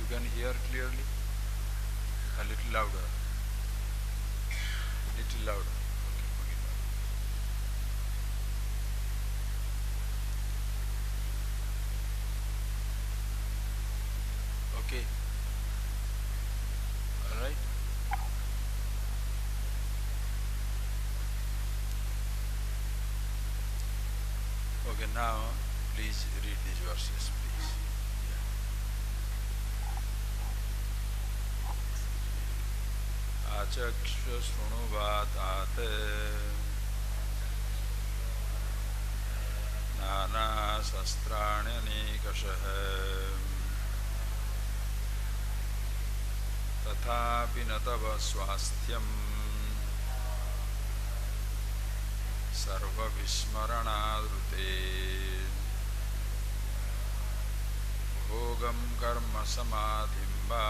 You can hear clearly? A little louder. Little louder. Okay. Okay. All right. Okay, now please read these verses, please. Achakshva shrunuvātāte nānā sastrāni anekashaha tathāpi na tava swasthyam sarva vismaranādrute bhogam karma samadhimba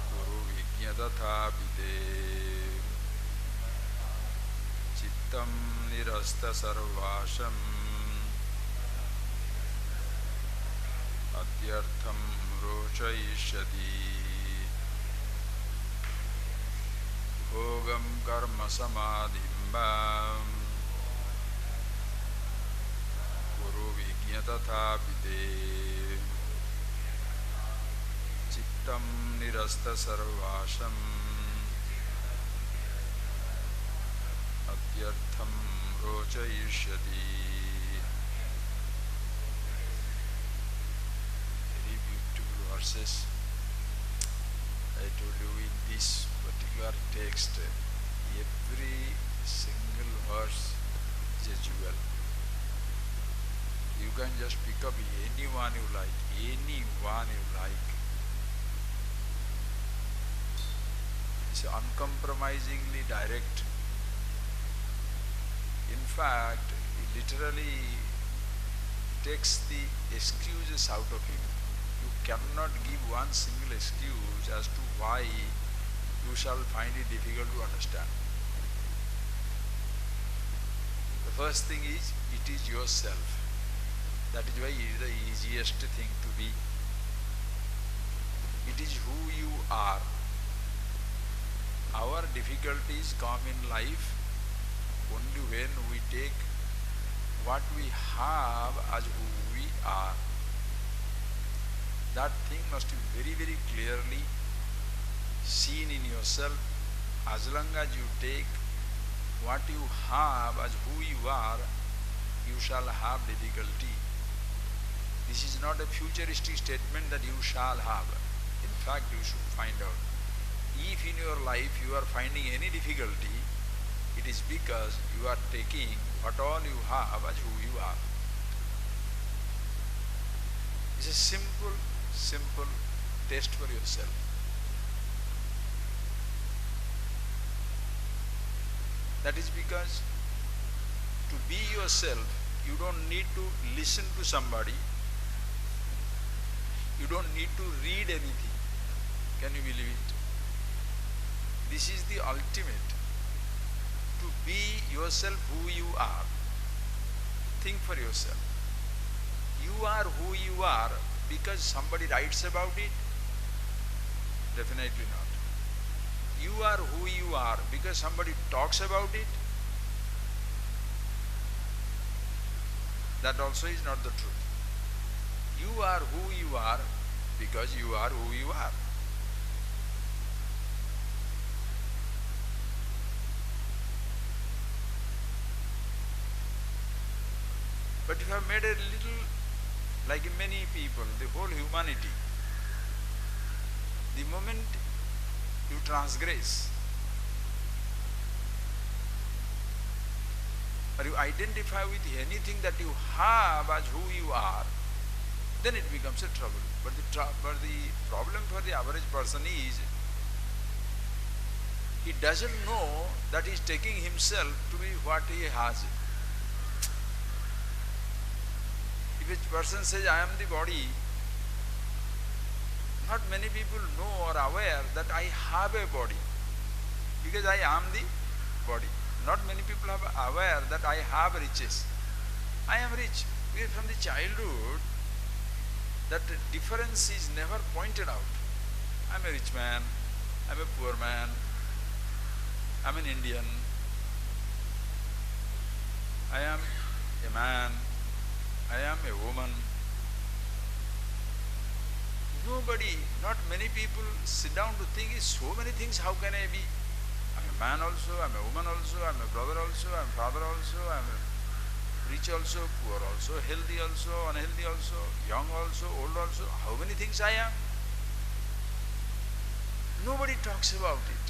kuru vijña tathāpite cittam nirasta sarvāsham atyartham rochayishyati bhogam karma samadhimba kuru vijña tathāpite cittam nirasta sarvāsham atyartham rochayishyati. Very beautiful verses. I told you in this particular text, every single verse is a jewel. You can just pick up anyone you like, anyone you like. It's uncompromisingly direct. In fact, it literally takes the excuses out of you. You cannot give one single excuse as to why you shall find it difficult to understand. The first thing is, it is yourself. That is why it is the easiest thing to be. It is who you are. Our difficulties come in life only when we take what we have as who we are. That thing must be very, very clearly seen in yourself. As long as you take what you have as who you are, you shall have difficulty. This is not a futuristic statement that you shall have. In fact, you should find out. If in your life you are finding any difficulty, it is because you are taking what all you have as who you are. It's a simple test for yourself. That is because to be yourself, you don't need to listen to somebody. You don't need to read anything. Can you believe it? This is the ultimate. To be yourself who you are. Think for yourself. You are who you are because somebody writes about it? Definitely not. You are who you are because somebody talks about it? That also is not the truth. You are who you are because you are who you are. But you have made a little, like many people, the whole humanity, the moment you transgress or you identify with anything that you have as who you are, then it becomes a trouble. But the problem for the average person is, he doesn't know that he is taking himself to be what he has. If a person says, I am the body, not many people know or aware that I have a body, because I am the body. Not many people are aware that I have riches. I am rich. From the childhood, that difference is never pointed out. I'm a rich man, I'm a poor man, I'm an Indian, I am a man, I am a woman. Nobody, not many people sit down to think, so many things, how can I be? I'm a man also, I'm a woman also, I'm a brother also, I'm a father also, I'm a rich also, poor also, healthy also, unhealthy also, young also, old also. How many things I am? Nobody talks about it.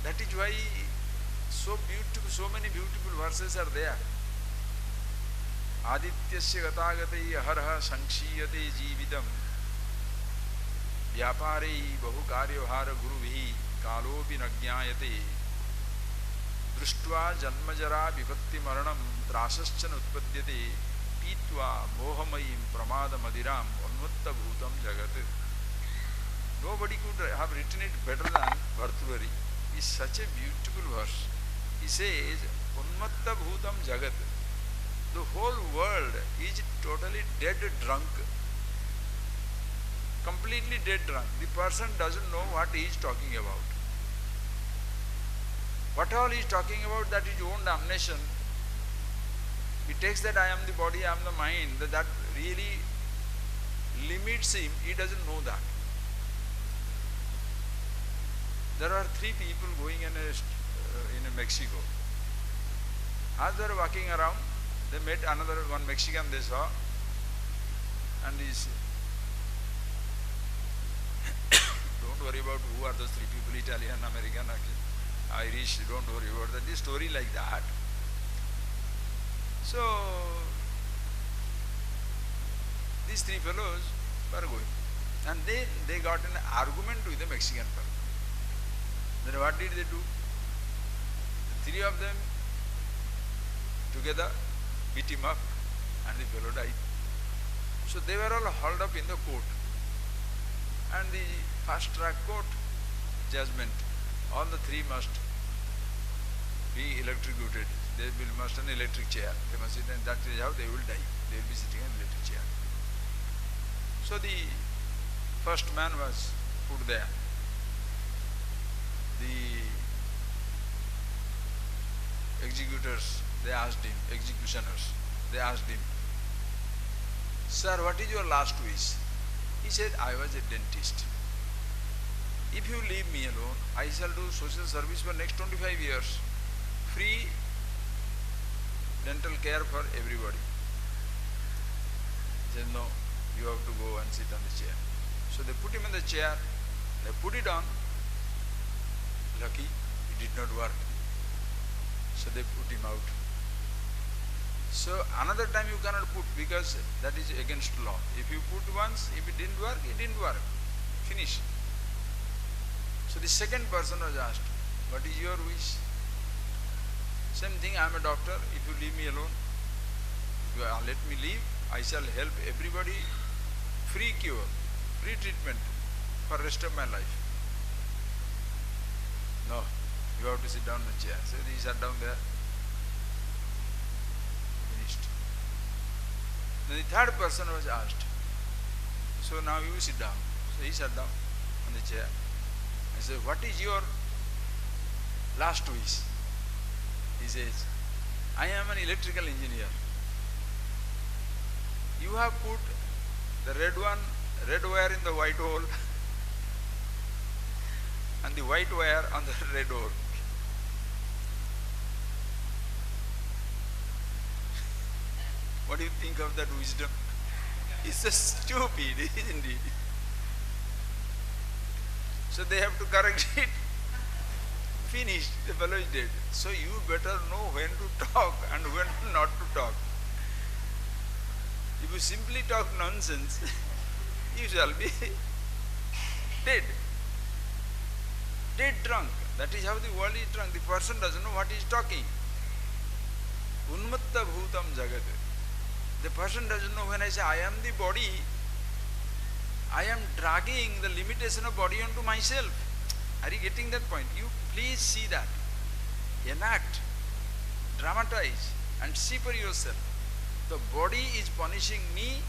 That is why so beautiful, so many beautiful verses are there. Adityasya gatagatai aharha sankshiyate jividam vyaparei bahukaryavhara guruvihi kalopi nagyayate दृष्ट्वा जन्मजरा विपत्ति मरणम त्रासश्चन उत्पद्यते पीत्वा मोहमयीं प्रमाद मदिराम उन्मत्तभूतम जगत. Nobody could have written it better than Bhartruhari. It's such a beautiful verse. He says, Unmattabhutam jagat. The whole world is totally dead drunk. Completely dead drunk. The person doesn't know what he is talking about. What all he is talking about, that is own damnation. He takes that I am the body, I am the mind, that really limits him. He doesn't know that. There are three people going in Mexico. As they were walking around, they met another one Mexican they saw, and he said, don't worry about who are those three people, Italian, American, Irish, don't worry about that. This story like that. So, these three fellows were going. And then they got an argument with the Mexican fellow. Then what did they do? The three of them together beat him up and the fellow died. So they were all hauled up in the court. And the fast track court judgment, all the three must be electrocuted. They must an electric chair. They must sit, and that is how they will die. They will be sitting in an electric chair. So the first man was put there. The executors, they asked him, executioners, they asked him, sir, what is your last wish? He said, I was a dentist. If you leave me alone, I shall do social service for next 25 years. Free dental care for everybody. He said, no, you have to go and sit on the chair. So they put him in the chair, they put it on. Lucky, it did not work. So they put him out. So another time you cannot put, because that is against law. If you put once, if it didn't work, it didn't work. Finish. So the second person was asked, what is your wish? Same thing, I am a doctor. If you leave me alone, let me leave, I shall help everybody. Free cure, free treatment for the rest of my life. No, you have to sit down in the chair. So he sat down there. Finished. Then the third person was asked, so now you sit down. So he sat down on the chair. I said, what is your last wish? He says, I am an electrical engineer. You have put the red wire in the white hole and the white wire on the red hole. What do you think of that wisdom? It's just stupid, isn't it? So they have to correct it. Finished, the fellow is dead. So you better know when to talk and when not to talk. If you simply talk nonsense, you shall be dead. Dead drunk. That is how the world is drunk. The person doesn't know what he is talking. Unmatta bhutam jagat. The person doesn't know, when I say I am the body, I am dragging the limitation of body onto myself. Are you getting that point? You please see that. Enact, dramatize and see for yourself. The body is punishing me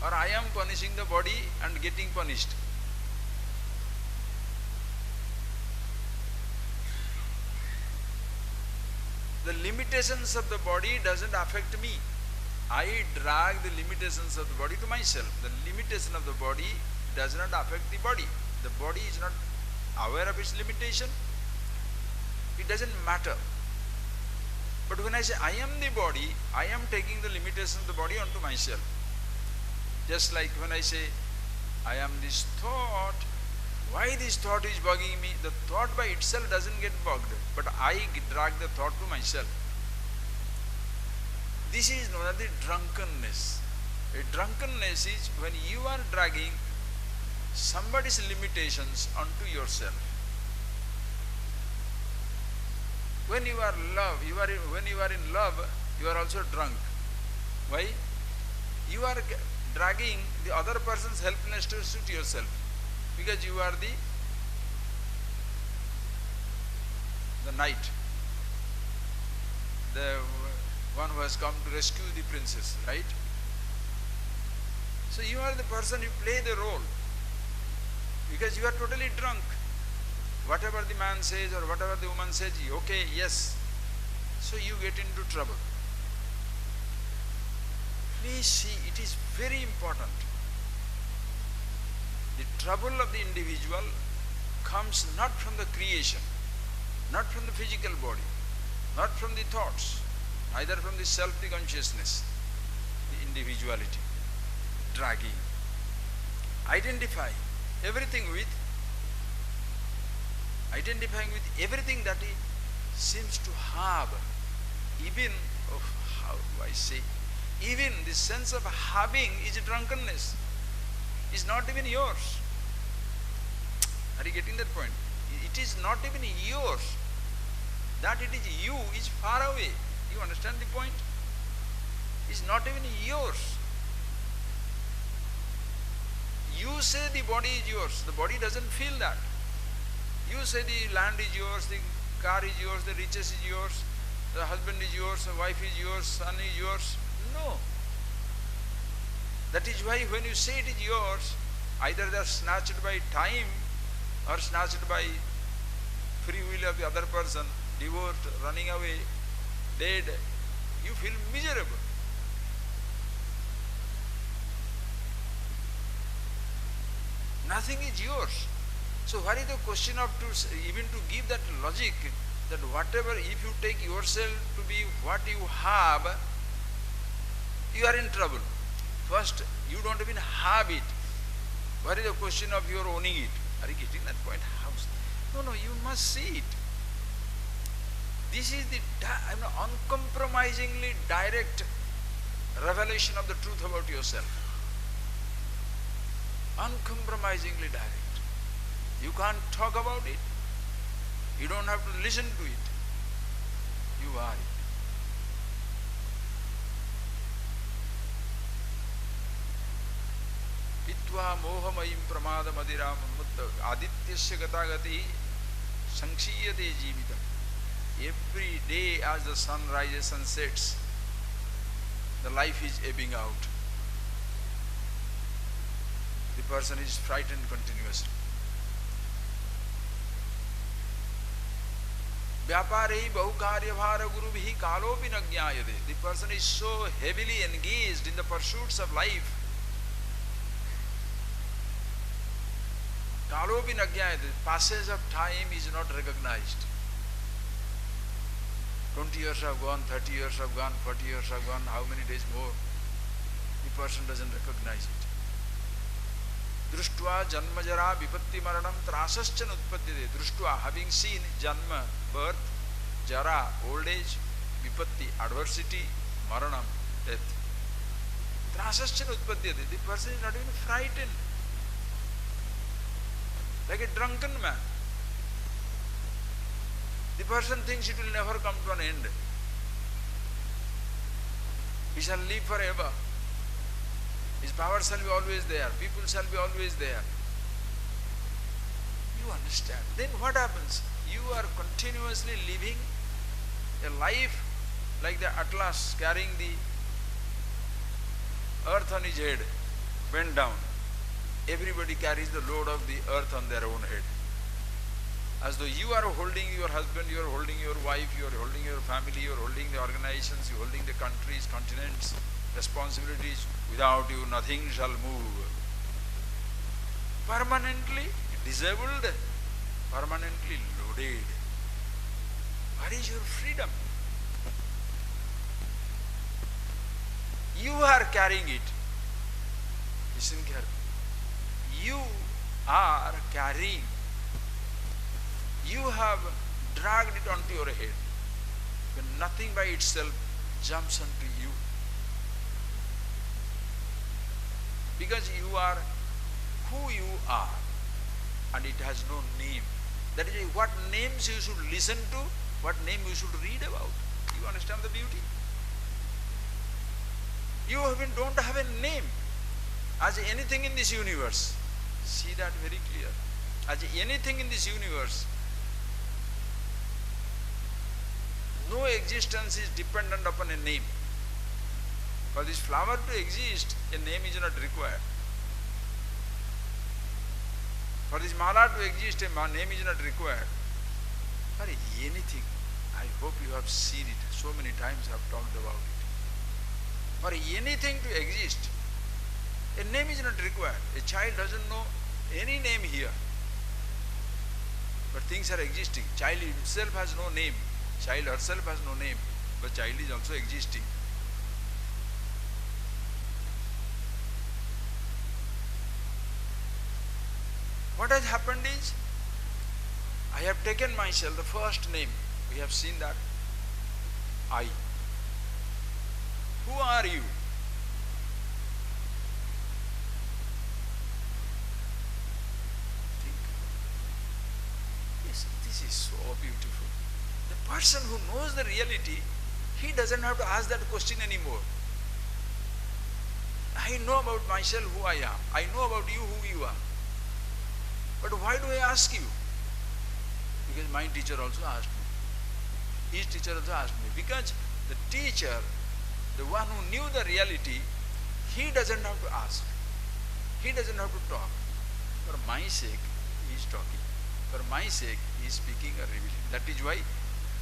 or I am punishing the body and getting punished. The limitations of the body doesn't affect me. I drag the limitations of the body to myself. The limitation of the body does not affect the body. The body is not aware of its limitation. It doesn't matter. But when I say I am the body, I am taking the limitation of the body onto myself. Just like when I say I am this thought, why this thought is bugging me? The thought by itself doesn't get bugged, but I drag the thought to myself. This is known as the drunkenness. A drunkenness is when you are dragging somebody's limitations onto yourself. When you are when you are in love, you are also drunk. Why? You are dragging the other person's helplessness to suit yourself, because you are the knight, the one who has come to rescue the princess, right? So you are the person, you play the role, because you are totally drunk. Whatever the man says or whatever the woman says, okay, yes. So you get into trouble. Please see, it is very important. The trouble of the individual comes not from the creation, not from the physical body, not from the thoughts, neither from the self, the consciousness, the individuality, dragging, identifying everything with that he seems to have, even, how do I say, even the sense of having is drunkenness, is not even yours. Are you getting that point? It is not even yours. That it is you is far away. You understand the point? It's not even yours. You say the body is yours. The body doesn't feel that. You say the land is yours, the car is yours, the riches is yours, the husband is yours, the wife is yours, son is yours. No. That is why when you say it is yours, either they are snatched by time or snatched by free will of the other person, divorced, running away, dead, you feel miserable. Nothing is yours. So what is the question of even to give that logic that whatever, if you take yourself to be what you have, you are in trouble. First, you don't even have it. What is the question of your owning it? Are you getting that point? No, you must see it. This is the uncompromisingly direct revelation of the truth about yourself. Uncompromisingly direct. You can't talk about it. You don't have to listen to it. You are it. Pitva mohamayim pramada madiram mutta adityasya gatagati sankshiyate jeevitam. Every day as the sun rises and sets, the life is ebbing out. The person is frightened continuously. Vyapare bahukarya bhara gurubhi kalopi na jnayate. The person is so heavily engaged in the pursuits of life. Kalopi na jnayate. Passage of time is not recognized. 20 years have gone, 30 years have gone, 40 years have gone, how many days more? The person doesn't recognize it. Drushtva janma jara vipatti maranam trasascha nutpadyate. Drushtva, having seen janma, birth, jara, old age, vipatti, adversity, maranam, death. Trasascha nutpadyate. The person is not even frightened. Like a drunken man. The person thinks it will never come to an end. He shall live forever. His power shall be always there. People shall be always there. You understand? Then what happens? You are continuously living a life like the Atlas carrying the earth on his head. went down. Everybody carries the load of the earth on their own head. As though you are holding your husband, you are holding your wife, you are holding your family, you are holding the organizations, you are holding the countries, continents, responsibilities. Without you, nothing shall move. Permanently disabled, permanently loaded. Where is your freedom? You are carrying it. Listen carefully. You are carrying. You have dragged it onto your head. When nothing by itself jumps onto you. Because you are who you are, and it has no name. That is what names you should listen to, what name you should read about. You understand the beauty? You don't have a name as anything in this universe. See that very clear. As anything in this universe, no existence is dependent upon a name. For this flower to exist, a name is not required. For this mala to exist, a name is not required. For anything, I hope you have seen it. So many times I have talked about it. For anything to exist, a name is not required. A child doesn't know any name here. But things are existing. Child himself has no name. Child herself has no name. But child is also existing. What has happened is, I have taken myself the first name. We have seen that. I. Who are you? Think. Yes, this is so beautiful. The person who knows the reality, he doesn't have to ask that question anymore. I know about myself who I am. I know about you who you are. But why do I ask you? Because my teacher also asked me. His teacher also asked me. Because the teacher, the one who knew the reality, he doesn't have to ask. He doesn't have to talk. For my sake, he is talking. For my sake, he is speaking or revealing. That is why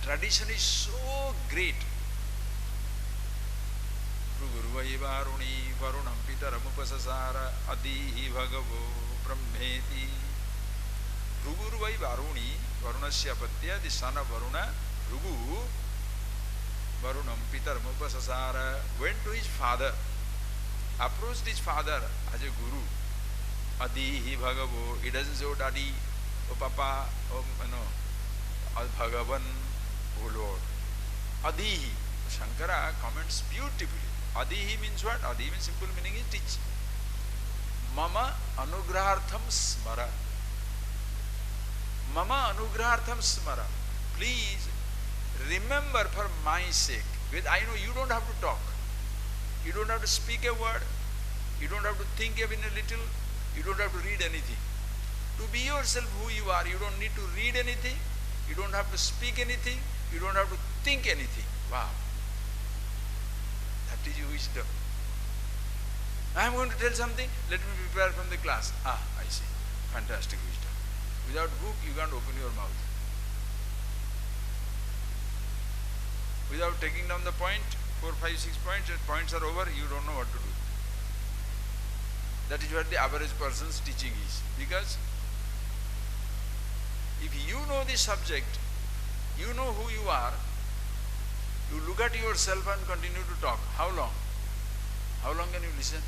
tradition is so great. Guruvai varuni varunam pitaramupasasara adihi bhagavo brahmeti. Guruvai varuni varunasya patya, the son of Varuna, Rugu, Varunam pitaramupasasara, went to his father, approached his father as a guru. Adihi bhagavo, he doesn't say, oh daddy, oh papa, oh Bhagavan, oh Lord. Adihi, Shankara comments beautifully. Adihi means what? Adihi means simple meaning is teach. Mama anugrahartham smara. Mama anugrahartham smara. Please remember for my sake. Because I know you don't have to talk. You don't have to speak a word. You don't have to think even a little. You don't have to read anything. To be yourself who you are, you don't need to read anything. You don't have to speak anything. You don't have to think anything. Wow. That is your wisdom. I am going to tell something. Let me prepare from the class. Ah, I see. Fantastic wisdom. Without book, you can't open your mouth. Without taking down the point, 4, 5, 6 points, and points are over, you don't know what to do. That is what the average person's teaching is. Because if you know the subject, you know who you are, you look at yourself and continue to talk. How long? How long can you listen?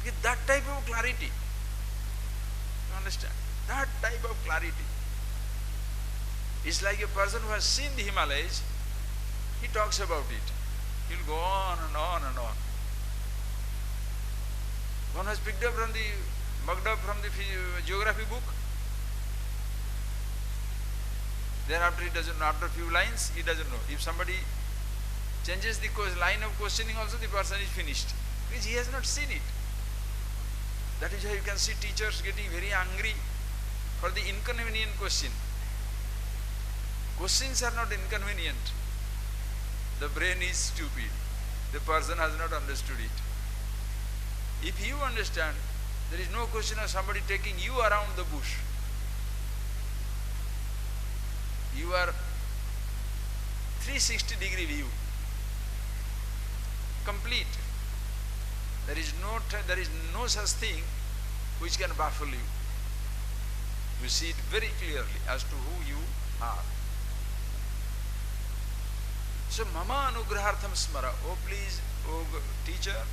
With that type of clarity. You understand? That type of clarity. It's like a person who has seen the Himalayas, he talks about it. He'll go on and on and on. One has picked up from the, mugged up from the geography book. Thereafter he doesn't know. After a few lines, he doesn't know. If somebody changes the line of questioning also, the person is finished. Because he has not seen it. That is how you can see teachers getting very angry for the inconvenient question. Questions are not inconvenient. The brain is stupid. the person has not understood it. If you understand, there is no question of somebody taking you around the bush. You are 360-degree view, complete. There is no such thing which can baffle you. You see it very clearly as to who you are. So, mama anugrahartham smara. Oh please, oh teacher,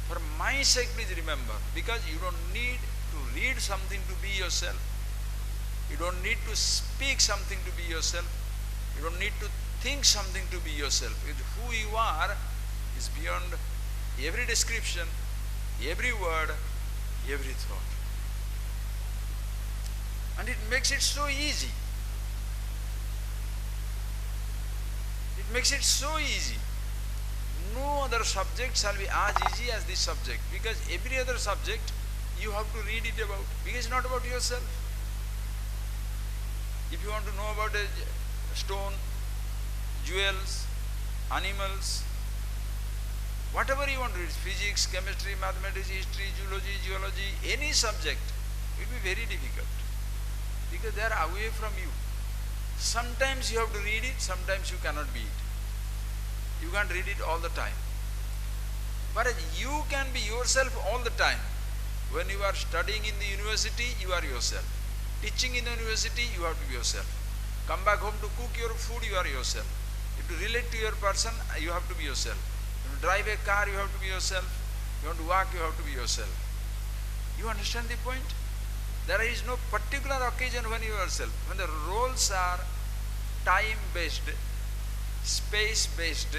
for my sake please remember, because you don't need to read something to be yourself. You don't need to speak something to be yourself. You don't need to think something to be yourself. Because who you are is beyond every description, every word, every thought. And it makes it so easy. It makes it so easy. No other subject shall be as easy as this subject, because every other subject you have to read it about, because it's not about yourself. If you want to know about a stone, jewels, animals, whatever you want to read, physics, chemistry, mathematics, history, geology, any subject, it will be very difficult, because they are away from you. Sometimes you have to read it, sometimes you cannot be it. You can't read it all the time. But you can be yourself all the time. When you are studying in the university, you are yourself. Teaching in the university, you have to be yourself. Come back home to cook your food, you are yourself. If you relate to your person, you have to be yourself. If you drive a car, you have to be yourself. If you want to walk, you have to be yourself. You understand the point? There is no particular occasion when you are yourself. When the roles are time-based, space-based,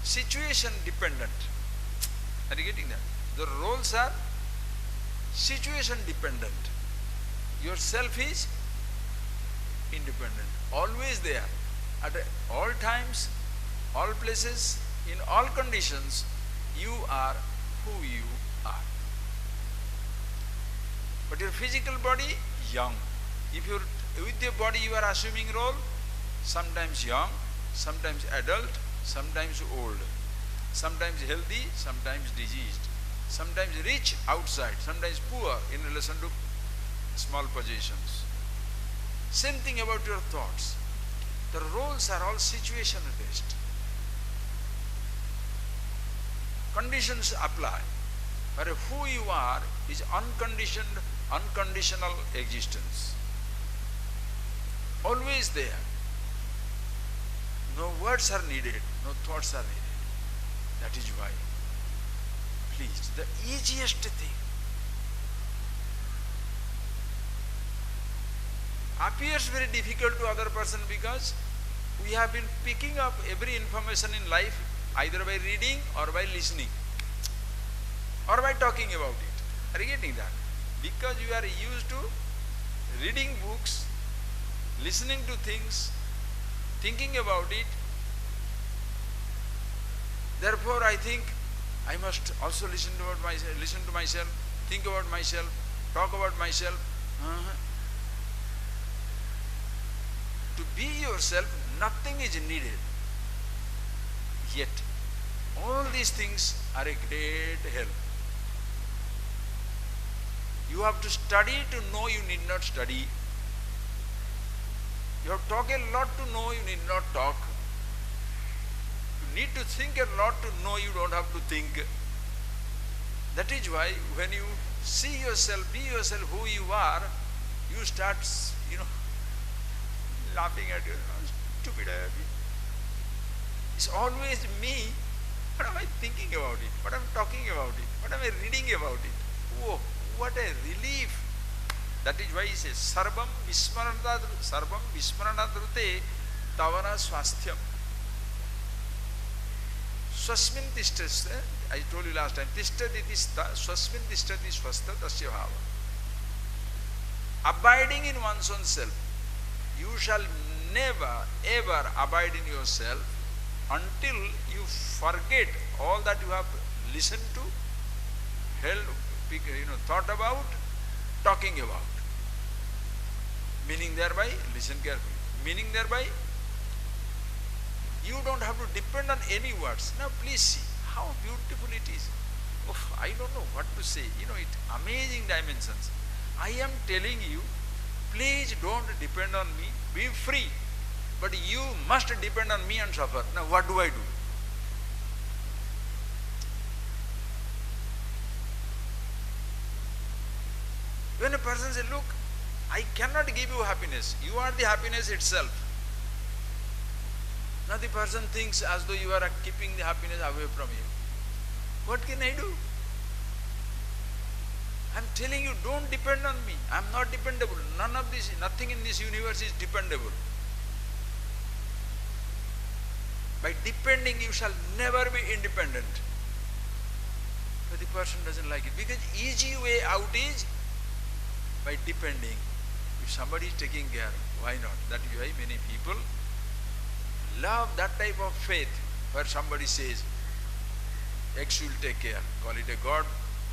situation-dependent. Are you getting that? The roles are situation-dependent. Yourself is independent. Always there. At all times, all places, in all conditions, you are who you are. But your physical body, young. If you're with your body you are assuming role, sometimes young, sometimes adult, sometimes old, sometimes healthy, sometimes diseased, sometimes rich outside, sometimes poor in relation to small possessions. Same thing about your thoughts. The roles are all situation based. Conditions apply, but who you are is unconditioned, unconditional existence. Always there. No words are needed, no thoughts are needed. That is why, please, the easiest thing appears very difficult to other person, because we have been picking up every information in life either by reading or by listening or by talking about it. Are you getting that? Because you are used to reading books, listening to things, thinking about it. Therefore, I think I must also listen to myself, think about myself, talk about myself. To be yourself, nothing is needed. Yet, all these things are a great help. You have to study to know, you need not study. You have to talk a lot to know, you need not talk. You need to think a lot to know, you don't have to think. That is why when you see yourself, be yourself who you are, you start, laughing at you, stupid I have been. It's always me. What am I thinking about it? What am I talking about it? What am I reading about it? Oh, what a relief. That is why he says, Sarvam Vismaranadrute Tavana Swasthyam. Swasmin Tishtas, I told you last time, Tishtaditista, Swasmin Tishtati Swastha Tasya Bhava. Abiding in one's own self. You shall never ever abide in yourself until you forget all that you have listened to, held, thought about, talking about. Meaning thereby, listen carefully, meaning thereby, You don't have to depend on any words. Now please see how beautiful it is. Oh, I don't know what to say. It amazing dimensions. I am telling you, please don't depend on me. Be free. But you must depend on me and suffer. Now what do I do? When a person says, look, I cannot give you happiness. You are the happiness itself. Now the person thinks as though you are keeping the happiness away from him. What can I do? I am telling you, don't depend on me. I am not dependable. Nothing in this universe is dependable. By depending, you shall never be independent. But the person doesn't like it. Because easy way out is by depending. If somebody is taking care, why not? That is why many people love that type of faith where somebody says, X will take care. Call it a God,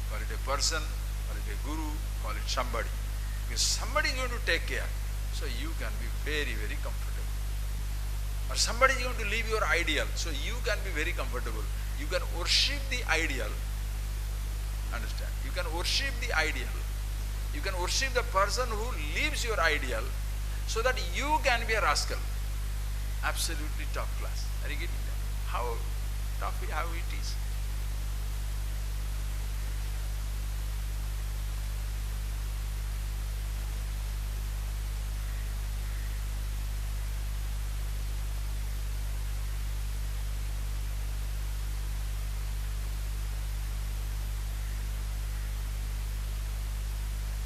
call it a person, call it a guru, call it somebody. Because somebody is going to take care. So you can be very, very comfortable. Or somebody is going to leave your ideal. So you can be very comfortable. You can worship the ideal. Understand? You can worship the ideal. You can worship the person who leaves your ideal so that you can be a rascal. Absolutely top class. Are you getting that? How tough, how it is?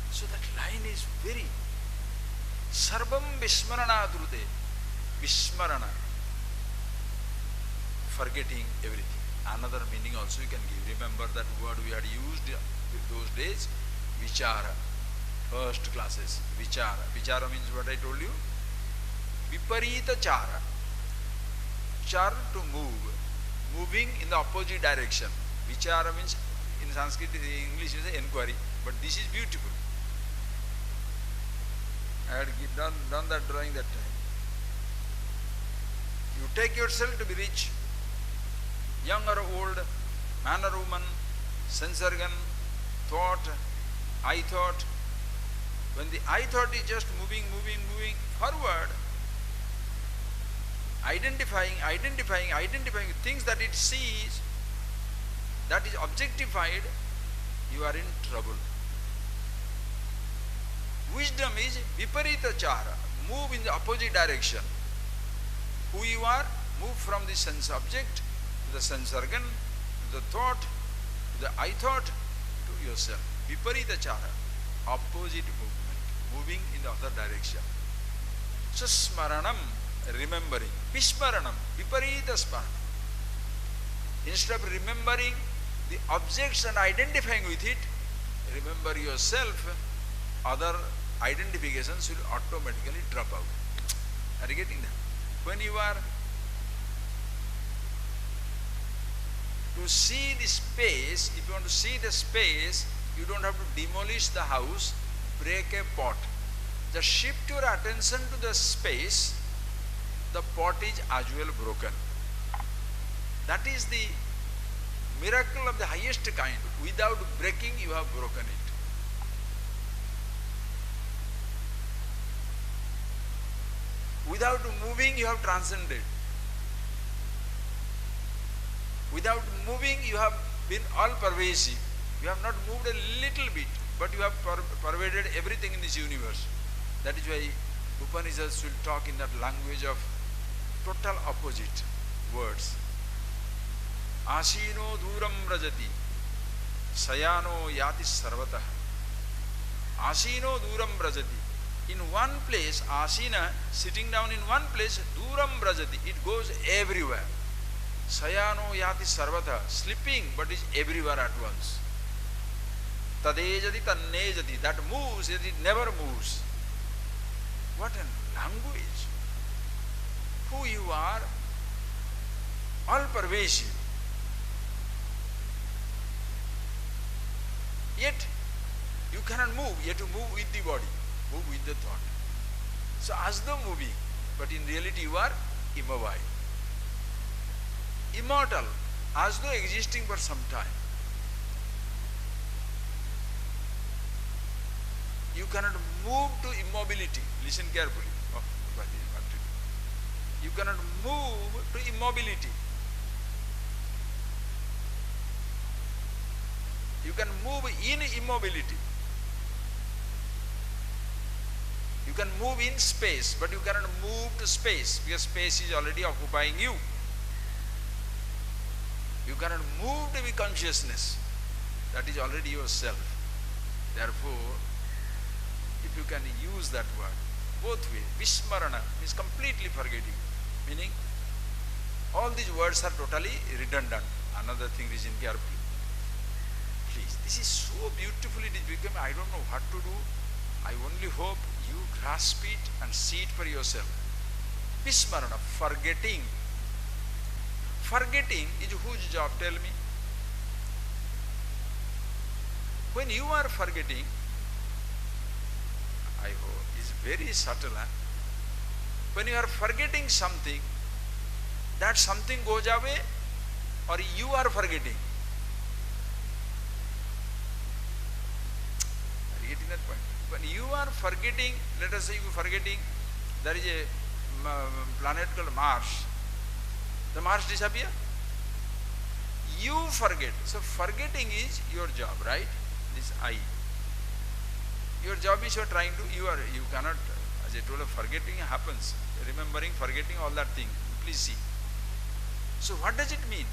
So that line is very Sarvam Vismarana Drute. Vismarana. Forgetting everything. Another meaning also you can give. Remember that word we had used those days? Vichara. First classes. Vichara. Vichara means what I told you? Viparita chara. Char to move. Moving in the opposite direction. Vichara means in Sanskrit, in English is inquiry. But this is beautiful. I had done that drawing that time. You take yourself to be rich, young or old, man or woman, sense organ, thought, I thought. When the I thought is just moving forward, identifying things that it sees, that is objectified, you are in trouble. Wisdom is viparita chara, move in the opposite direction. Who you are, move from the sense object to the sense organ, to the thought, to the I thought, to yourself. Viparita chara, opposite movement, moving in the other direction. So smaranam, remembering. Vismaranam, viparita smaranam. Instead of remembering the objects and identifying with it, remember yourself. Other identifications will automatically drop out. Are you getting that? When you are to see the space, if you want to see the space, you don't have to demolish the house, break a pot. Just shift your attention to the space, the pot is as well broken. That is the miracle of the highest kind. Without breaking, you have broken it. Without moving, you have transcended. Without moving, you have been all pervasive. You have not moved a little bit, but you have pervaded everything in this universe. That is why Upanishads will talk in that language of total opposite words. Asino duram rajati, sayano yati sarvatah. Asino duram rajati. In one place, asina, sitting down in one place, duram brajati, it goes everywhere. Sayano yati sarvata, sleeping, but is everywhere at once. Tadejati tannejati, that moves, yet it never moves. What a language. Who you are, all pervasive. Yet, you cannot move, you have to move with the body. Move with the thought. So as though moving, but in reality you are immobile. immortal, as though existing for some time. You cannot move to immobility. Listen carefully. Oh, you cannot move to immobility. You can move in immobility. You can move in space, but you cannot move to space because space is already occupying you. You cannot move to be consciousness. That is already yourself. Therefore, if you can use that word, both ways, Vismarana means completely forgetting. Meaning, all these words are totally redundant. Another thing is in carefully. Please, this is so beautifully, it is become, I don't know what to do. I only hope you grasp it and see it for yourself. Vismarana, forgetting. Forgetting is whose job? Tell me. When you are forgetting, I hope, is very subtle. When you are forgetting something, that something goes away or you are forgetting. Are you getting that point? When you are forgetting, let us say you are forgetting, there is a planet called Mars. The Mars disappear? You forget. So forgetting is your job, right? This I. Your job is you are trying to, you cannot, as I told you, forgetting happens. Remembering, forgetting, all that thing. Please see. So what does it mean?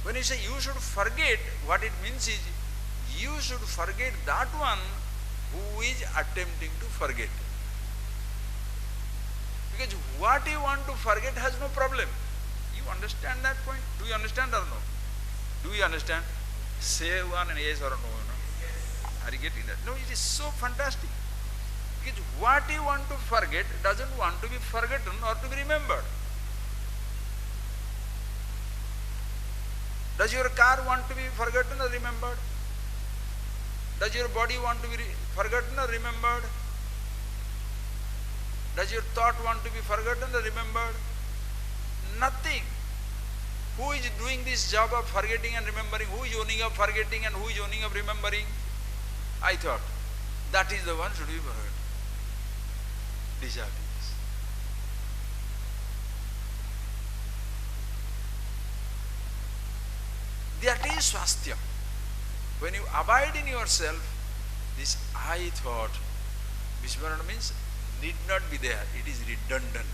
When you say you should forget, what it means is, you should forget that one who is attempting to forget. Because what you want to forget has no problem. You understand that point? Do you understand or no? Do you understand? Say one and yes or no. Are you getting that? No, it is so fantastic. Because what you want to forget doesn't want to be forgotten or to be remembered. Does your car want to be forgotten or remembered? Does your body want to be forgotten or remembered? Does your thought want to be forgotten or remembered? Nothing. Who is doing this job of forgetting and remembering? Who is owning of forgetting and who is owning of remembering? I thought that is the one should be forgotten. Disappears. That is swasthya. When you abide in yourself, this I thought, Vismarana means need not be there. It is redundant.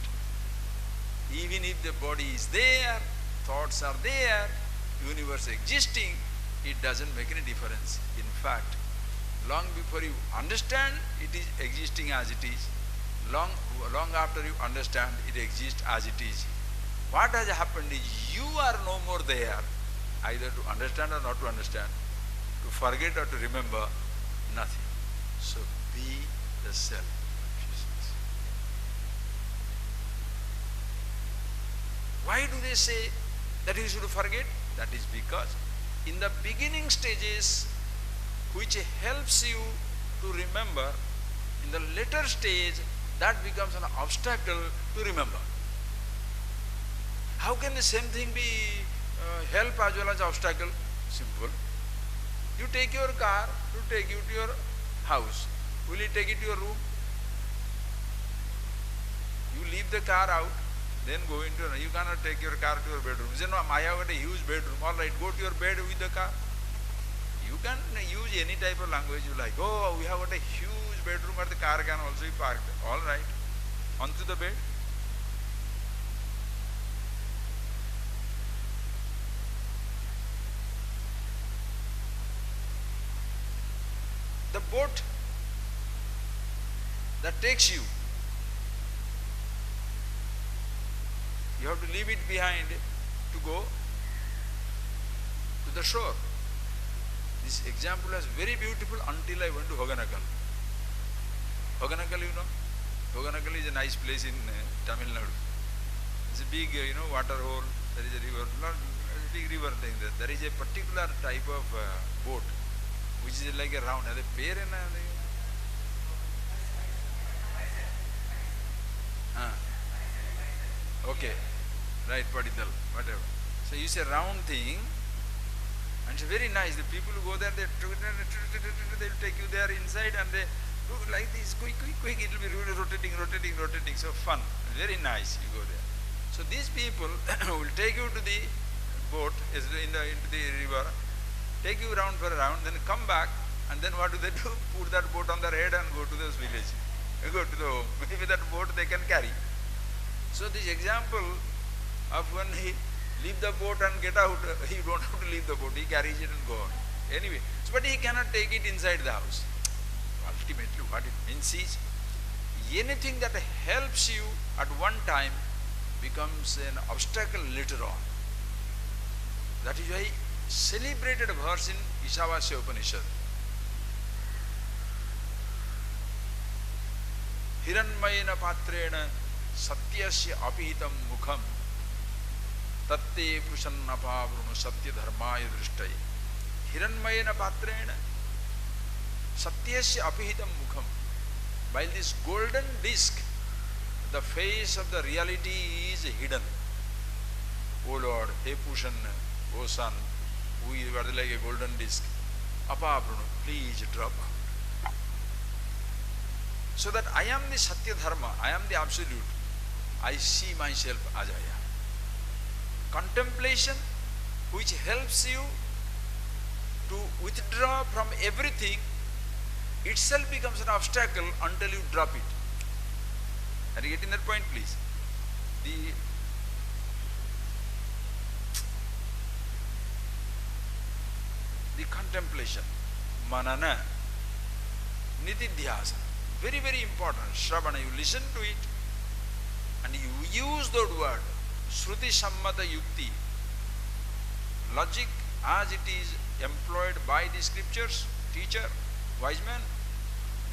Even if the body is there, thoughts are there, universe existing, it doesn't make any difference. In fact, long before you understand, it is existing as it is. Long after you understand, it exists as it is. What has happened is you are no more there, either to understand or not to understand, to forget or to remember, nothing. So be the self. Why do they say that you should forget? That is because in the beginning stages, which helps you to remember, in the later stage, that becomes an obstacle to remember. How can the same thing be help as well as obstacle? Simple. You take your car to take you to your house. Will it take it to your room? You leave the car out, then go into, you cannot take your car to your bedroom. You say, no, I have got a huge bedroom. All right, go to your bed with the car. You can use any type of language you like. Oh, we have got a huge bedroom, but the car can also be parked. All right, onto the bed. The boat that takes you, you have to leave it behind to go to the shore. This example was very beautiful until I went to Hoganakal. Hoganakal, you know? Hoganakal is a nice place in Tamil Nadu. It's a big, water hole. There is a river, not a big river thing there. There is a particular type of boat, which is like a round. Are they pair in Okay. right, Padital, whatever. So you say round thing, and it's very nice. The people who go there, they'll take you there inside and they do like this, quick, it will be rotating, so fun, very nice, you go there. So these people will take you to the boat, into the river, take you round for a round, then come back, and then what do they do? Put that boat on their head and go to this village. You go to the home. Maybe that boat they can carry. So this example of when he leave the boat and get out, he don't have to leave the boat, he carries it and go on. Anyway, so, but he cannot take it inside the house. Ultimately what it means is, anything that helps you at one time becomes an obstacle later on. That is why celebrated verse in Ishavasya Upanishad. Hiranmayena patrena satyasya apihitam mukham tatte pusannapavruno satya dharmaya drishtai. Hiranmayena patrena satyasya apihitam mukham. While this golden disc, the face of the reality is hidden. O Lord, hey Pushan, O Son, we are like a golden disc. Apavruno, please drop out. So that I am the Satya Dharma, I am the Absolute. I see myself as I am. Contemplation, which helps you to withdraw from everything, itself becomes an obstacle until you drop it. Are you getting that point, please? The contemplation, manana, nitidhyasa, very, very important. Shravana, you listen to it and you use the word, Shruti Sammata Yukti, logic as it is employed by the scriptures, teacher, wise man,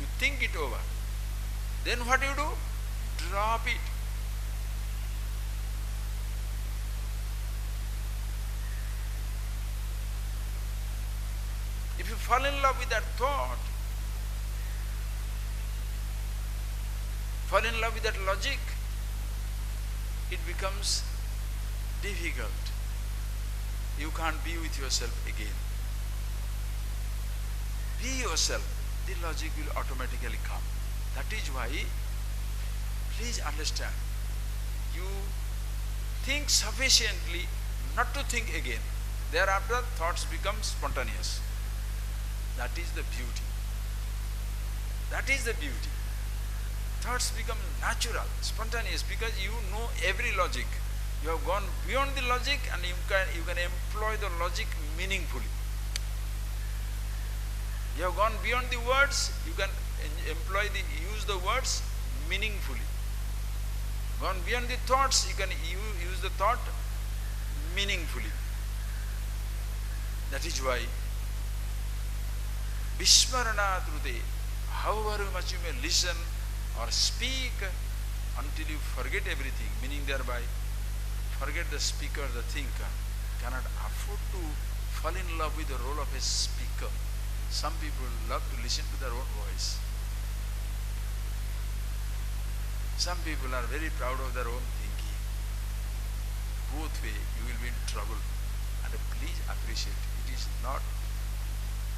you think it over. Then what do you do? Drop it. If you fall in love with that thought, fall in love with that logic, it becomes difficult. You can't be with yourself again. Be yourself, the logic will automatically come. That is why, please understand, you think sufficiently not to think again. Thereafter, thoughts become spontaneous. That is the beauty. That is the beauty. Thoughts become natural, spontaneous, because you know every logic. You have gone beyond the logic and you can employ the logic meaningfully. You have gone beyond the words, you can use the words meaningfully. Gone beyond the thoughts, you can use the thought meaningfully. That is why Vismarana Trute, however much you may listen or speak until you forget everything, meaning thereby forget the speaker, the thinker, cannot afford to fall in love with the role of a speaker. Some people love to listen to their own voice. Some people are very proud of their own thinking. Both way you will be in trouble. And please appreciate, it is not,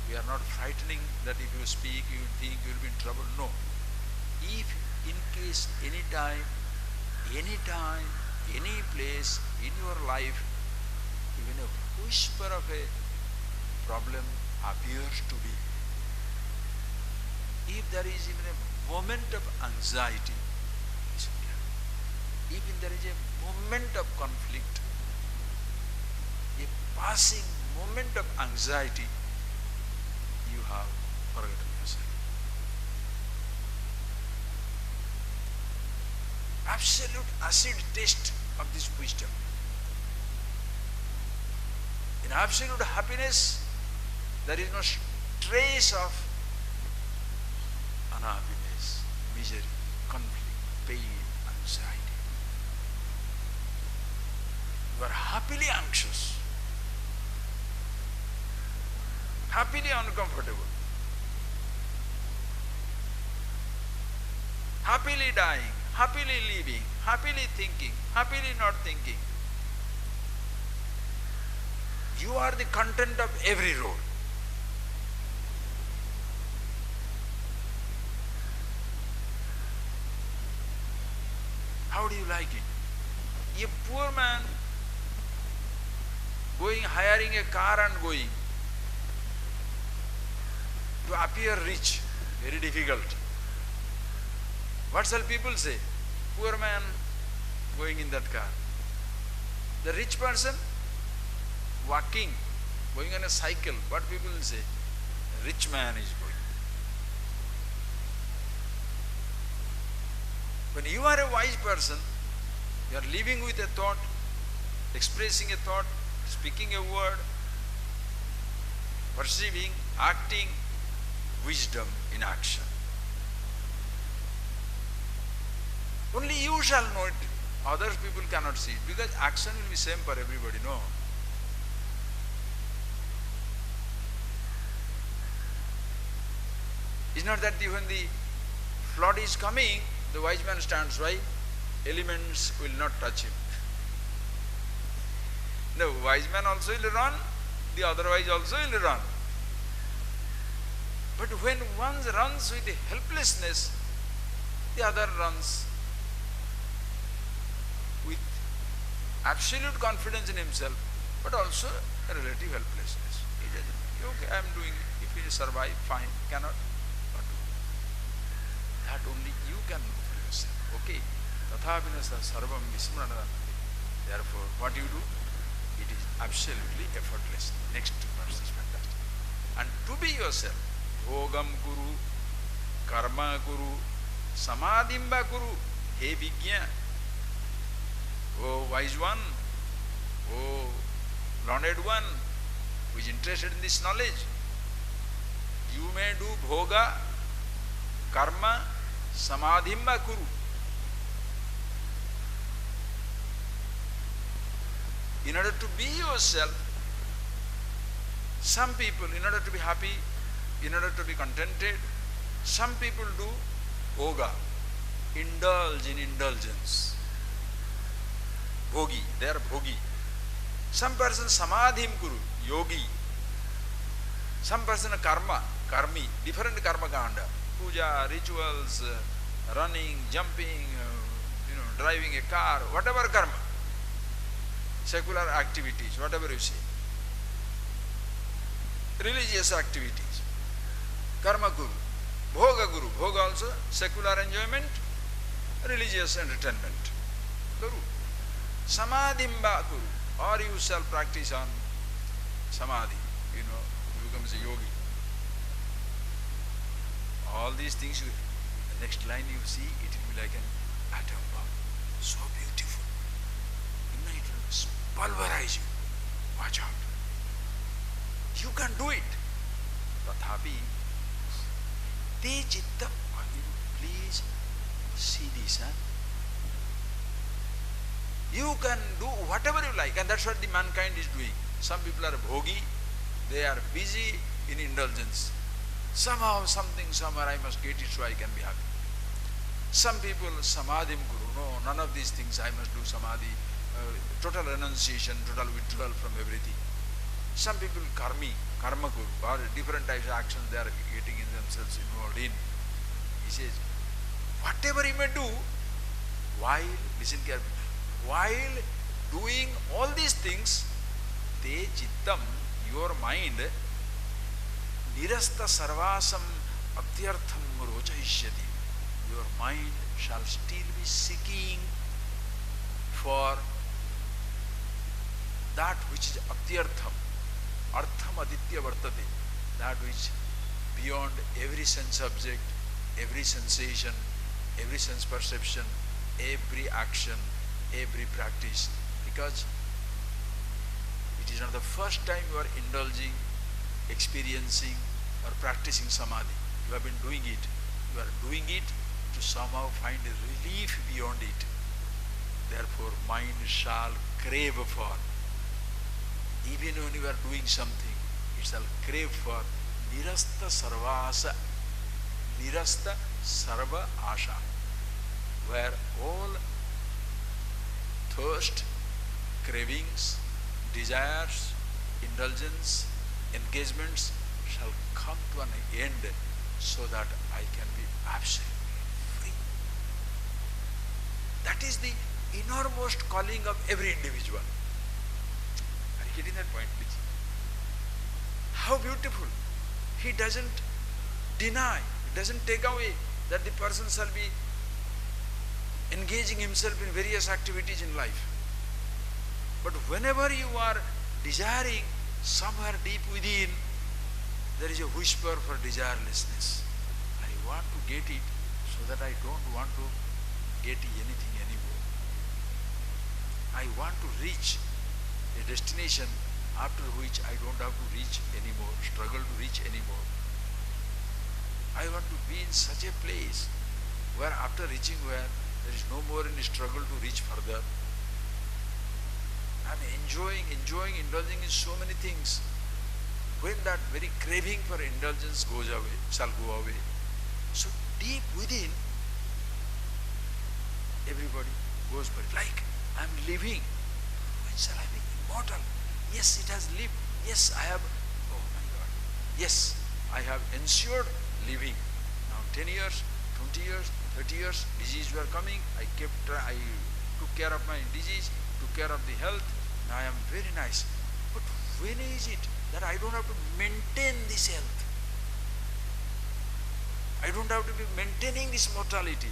we are not frightening that if you speak, you think you will be in trouble. No. If in case any time, any place in your life, even a whisper of a problem appears to be, if there is even a moment of anxiety, even there is a moment of conflict, a passing moment of anxiety, you have forgotten yourself. Absolute acid test of this wisdom. In absolute happiness, there is no trace of unhappiness, misery, conflict, pain, anxiety. You are happily anxious, happily uncomfortable, happily dying, happily living, happily thinking, happily not thinking. You are the content of every road. How do you like it? A poor man hiring a car and going to appear rich, very difficult. What shall people say? Poor man going in that car. The rich person walking, going on a cycle, what people will say? A rich man is going. When you are a wise person, you are living with a thought, expressing a thought, speaking a word, perceiving, acting, wisdom in action. Only you shall know it. Other people cannot see it, because action will be same for everybody, no? It's not that when the flood is coming, the wise man stands by, elements will not touch him. The wise man also will run, the otherwise also will run. But when one runs with helplessness, the other runs with absolute confidence in himself, but also a relative helplessness. He doesn't, okay, I am doing it. If he survive, fine. Cannot, not do. That only you can do for yourself. Okay? Tathabhinasa sarvam vismranadam. Therefore, what you do? It is absolutely effortless. Next verse is fantastic. And to be yourself, bhogam kuru, karma kuru, samadhimba kuru, he vigya. Oh wise one, oh learned one, who is interested in this knowledge, you may do bhoga, karma, samadhimba kuru. In order to be yourself, some people, in order to be happy, in order to be contented, some people do bhoga, indulge in indulgence. Bhogi, they are bhogi. Some person samadhim kuru, yogi. Some person karma, karmi, different karma kanda. Puja, rituals, running, jumping, driving a car, whatever karma. Secular activities, whatever you say. Religious activities. Karma guru. Bhoga guru. Bhoga also secular enjoyment, religious entertainment. Guru. Samadhimba guru. Or you shall practice on samadhi. You becomes a yogi. All these things, the next line you see, it will be like an atom bomb. So beautiful. It will pulverize you. Watch out. You can do it. Tathapi, te chitta, please see this. You can do whatever you like, and that's what the mankind is doing. Some people are bhogi, they are busy in indulgence. Somehow, something, somewhere I must get it so I can be happy. Some people, samadhim guru, no, none of these things, I must do samadhi, total renunciation, total withdrawal from everything. Some people, karma guru, or different types of actions they are getting in themselves involved in. He says, whatever you may do, while, listen carefully, while doing all these things, te chittam, your mind, nirasta sarvasam atyartham rochaishyati. Your mind shall still be seeking for that which is atyartham, artham aditya vartate, that which beyond every sense object, every sensation, every sense perception, every action, every practice, because it is not the first time you are indulging, experiencing or practicing samadhi. You have been doing it. You are doing it to somehow find a relief beyond it. Therefore, mind shall crave for, even when you are doing something, it shall crave for nirasta sarvasa, nirasta sarva asha, where all thirst, cravings, desires, indulgence, engagements shall come to an end so that I can be absolutely free. That is the innermost calling of every individual. Are you getting that point, please? How beautiful. He doesn't deny, he doesn't take away that the person shall be engaging himself in various activities in life. But whenever you are desiring, somewhere deep within, there is a whisper for desirelessness. I want to get it so that I don't want to get anything anymore. I want to reach a destination after which I don't have to reach anymore, struggle to reach anymore. I want to be in such a place where after reaching where there is no more any struggle to reach further. I am enjoying, indulging in so many things. When that very craving for indulgence goes away, shall go away. So deep within, everybody goes for it. Like, I am living. When shall I be immortal? Yes, it has lived. Yes, I have, oh my God. Yes, I have ensured living. Now 10 years, 20 years, 30 years, diseases were coming. I took care of my disease, took care of the health. Now I am very nice. But when is it that I don't have to maintain this health? I don't have to be maintaining this mortality.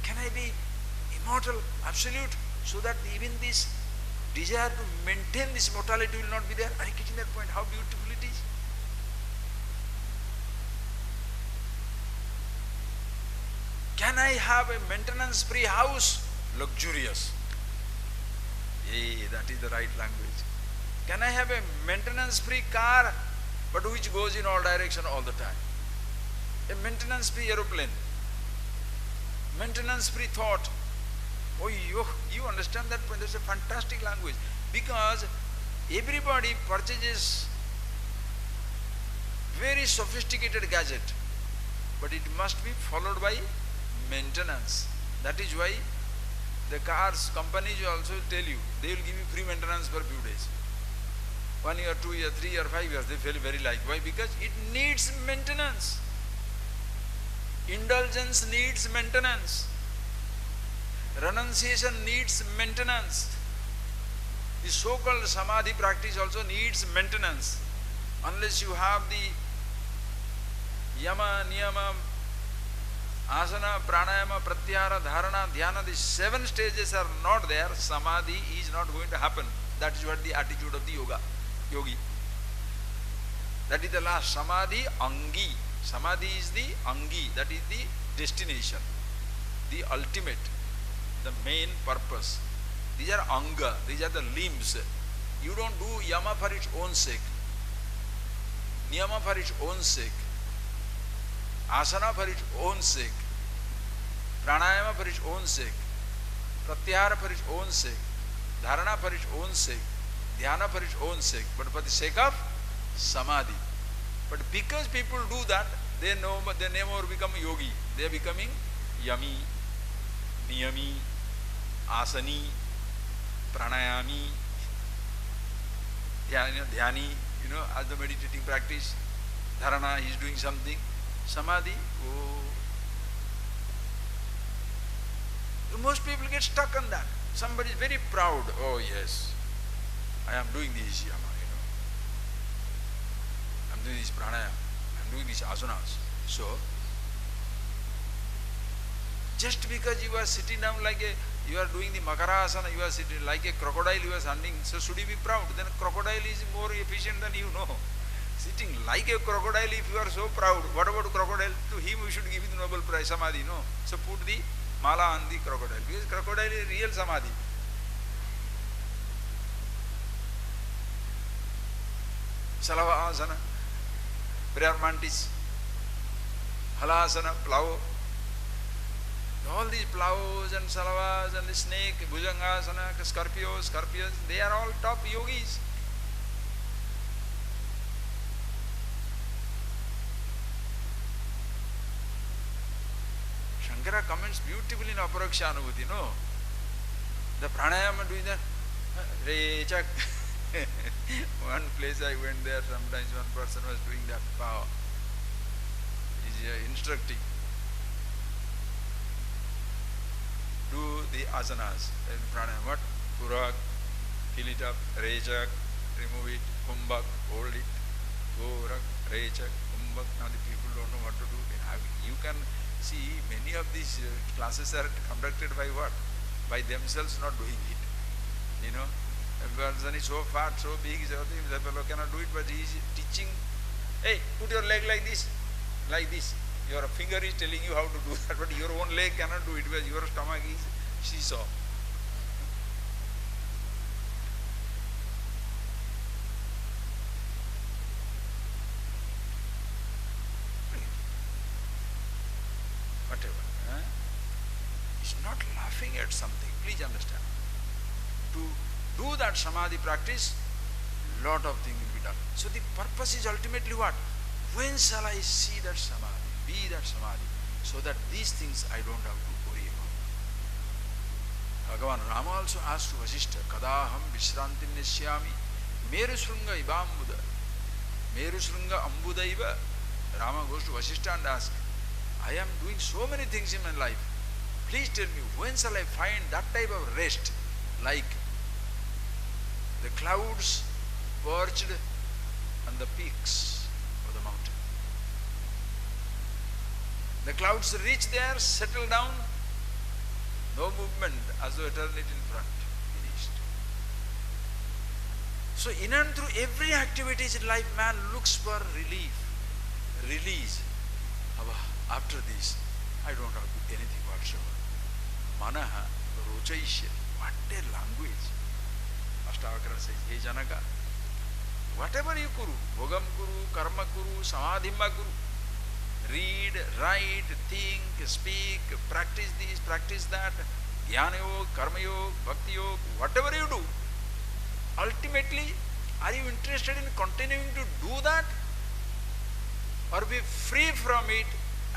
Can I be immortal, absolute, so that even this desire to maintain this mortality will not be there? Are you getting that point? How beautiful it is? Can I have a maintenance-free house? Luxurious. Hey, that is the right language. Can I have a maintenance-free car, but which goes in all direction all the time? A maintenance-free aeroplane. Maintenance-free thought. Oh, you understand that point? That's a fantastic language. Because everybody purchases very sophisticated gadget, but it must be followed by maintenance. That is why the cars companies also tell you, they will give you free maintenance for a few days. 1 year, 2 years, 3 years, 5 years, they feel very like. Why? Because it needs maintenance. Indulgence needs maintenance. Renunciation needs maintenance. The so-called samadhi practice also needs maintenance. Unless you have the yama, niyama, asana, pranayama, pratyahara, dharana, dhyana, the 7 stages are not there, samadhi is not going to happen. That is what the attitude of the yogi. That is the last. Samadhi, angi. Samadhi is the angi, that is the destination, the ultimate, the main purpose. These are anga, these are the limbs. You don't do yama for its own sake, niyama for its own sake, asana for its own sake, pranayama for its own sake, pratyahara for its own sake, dharana for its own sake, dhyana for its own sake, but for the sake of samadhi. But because people do that, they no more become yogi. They are becoming yami, niyami, asani, pranayami, dhyani, as the meditating practice. Dharana, he is doing something. Samadhi, oh. Most people get stuck on that. Somebody is very proud. Oh yes, I am doing this yama, I am doing this pranayama, I am doing these asanas. So, just because you are sitting down like you are doing the makara asana, you are sitting like a crocodile, you are standing, so should you be proud? Then a crocodile is more efficient than you know. Sitting like a crocodile, if you are so proud, what about crocodile? To him we should give the Nobel Prize, samadhi, no? So put the mala on the crocodile, because crocodile is real samadhi. Salava asana, prayer mantis, halasana, plow. All these plows and salavas and the snake, bhujangasana, scorpions, they are all top yogis. Shankara comments beautifully in Aparaksha Anubhuti, no? The pranayama doing that, re chak, One place I went there, sometimes one person was doing that power. He's instructing. Do the asanas. Then pranayama. What? Purak, fill it up, rechak, remove it, kumbhak, hold it, gorak, rechak, kumbhak. Now the people don't know what to do. You can see many of these classes are conducted by what? By themselves not doing it. You know, a person is so fat, so big, the fellow cannot do it, but he is teaching. Hey, put your leg like this, like this. Your finger is telling you how to do that, but your own leg cannot do it because your stomach is seesaw. Whatever. It's not laughing at something. Please understand. To do that samadhi practice, lot of things will be done. So the purpose is ultimately what? When shall I see that samadhi? Be that samadhi, so that these things I don't have to worry about. Bhagavan Rama also asked Vasishtha, Kadaham Vishrantim Neshyami Meru Srunga Ibambuda. Meru Srunga Ambuda Iva. Rama goes to Vasishtha and asks, I am doing so many things in my life. Please tell me, when shall I find that type of rest, like the clouds perched on the peaks of the mountain. The clouds reach there, settle down, no movement, as though eternity in front, finished. So in and through every activity in life, man looks for relief, release. After this, I don't have to do anything whatsoever. Manaha rochaishyati. What a language. ASHTAVAKRA says, Hey Janaka, whatever you kuru, bhogam kuru, karma kuru, samadhimma kuru, read, write, think, speak, practice this, practice that, jnana yoga, karma yoga, bhakti yoga, whatever you do, ultimately, are you interested in continuing to do that? Or be free from it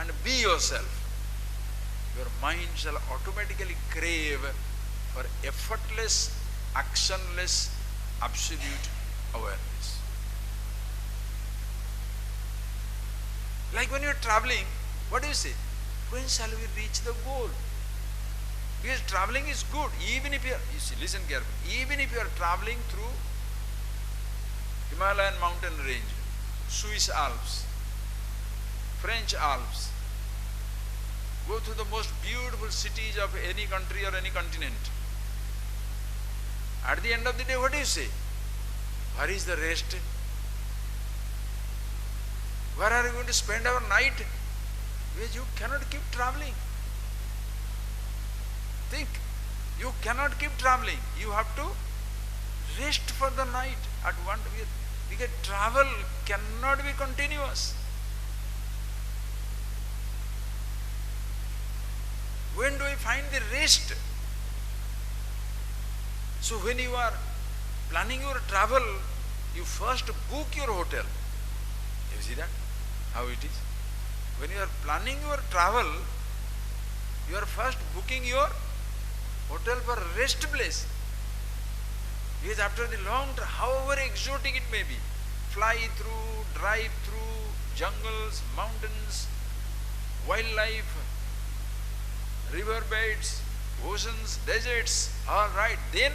and be yourself? Your mind shall automatically crave for effortless, actionless, absolute awareness. Like when you are traveling, what do you say? When shall we reach the goal? Because traveling is good. Even if you are, you see, listen carefully, even if you are traveling through Himalayan mountain range, Swiss Alps, French Alps, go to the most beautiful cities of any country or any continent. At the end of the day, what do you say? Where is the rest? Where are you going to spend our night? Because you cannot keep traveling. Think, you cannot keep traveling. You have to rest for the night at one. Because travel cannot be continuous. When do we find the rest? So when you are planning your travel, you first book your hotel. You see that? How it is? When you are planning your travel, you are first booking your hotel for rest place. Because after the long, however exotic it may be, fly through, drive through jungles, mountains, wildlife, riverbeds, oceans, deserts, all right, then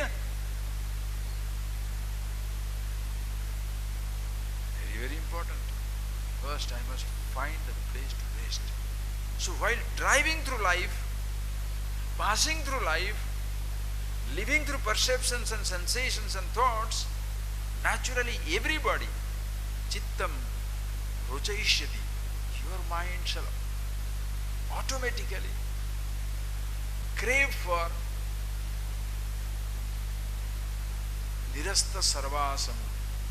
very, very important. First I must find the place to rest. So while driving through life, passing through life, living through perceptions and sensations and thoughts, naturally everybody, chittam rochaishyati, your mind shall automatically crave for nirasta sarvasam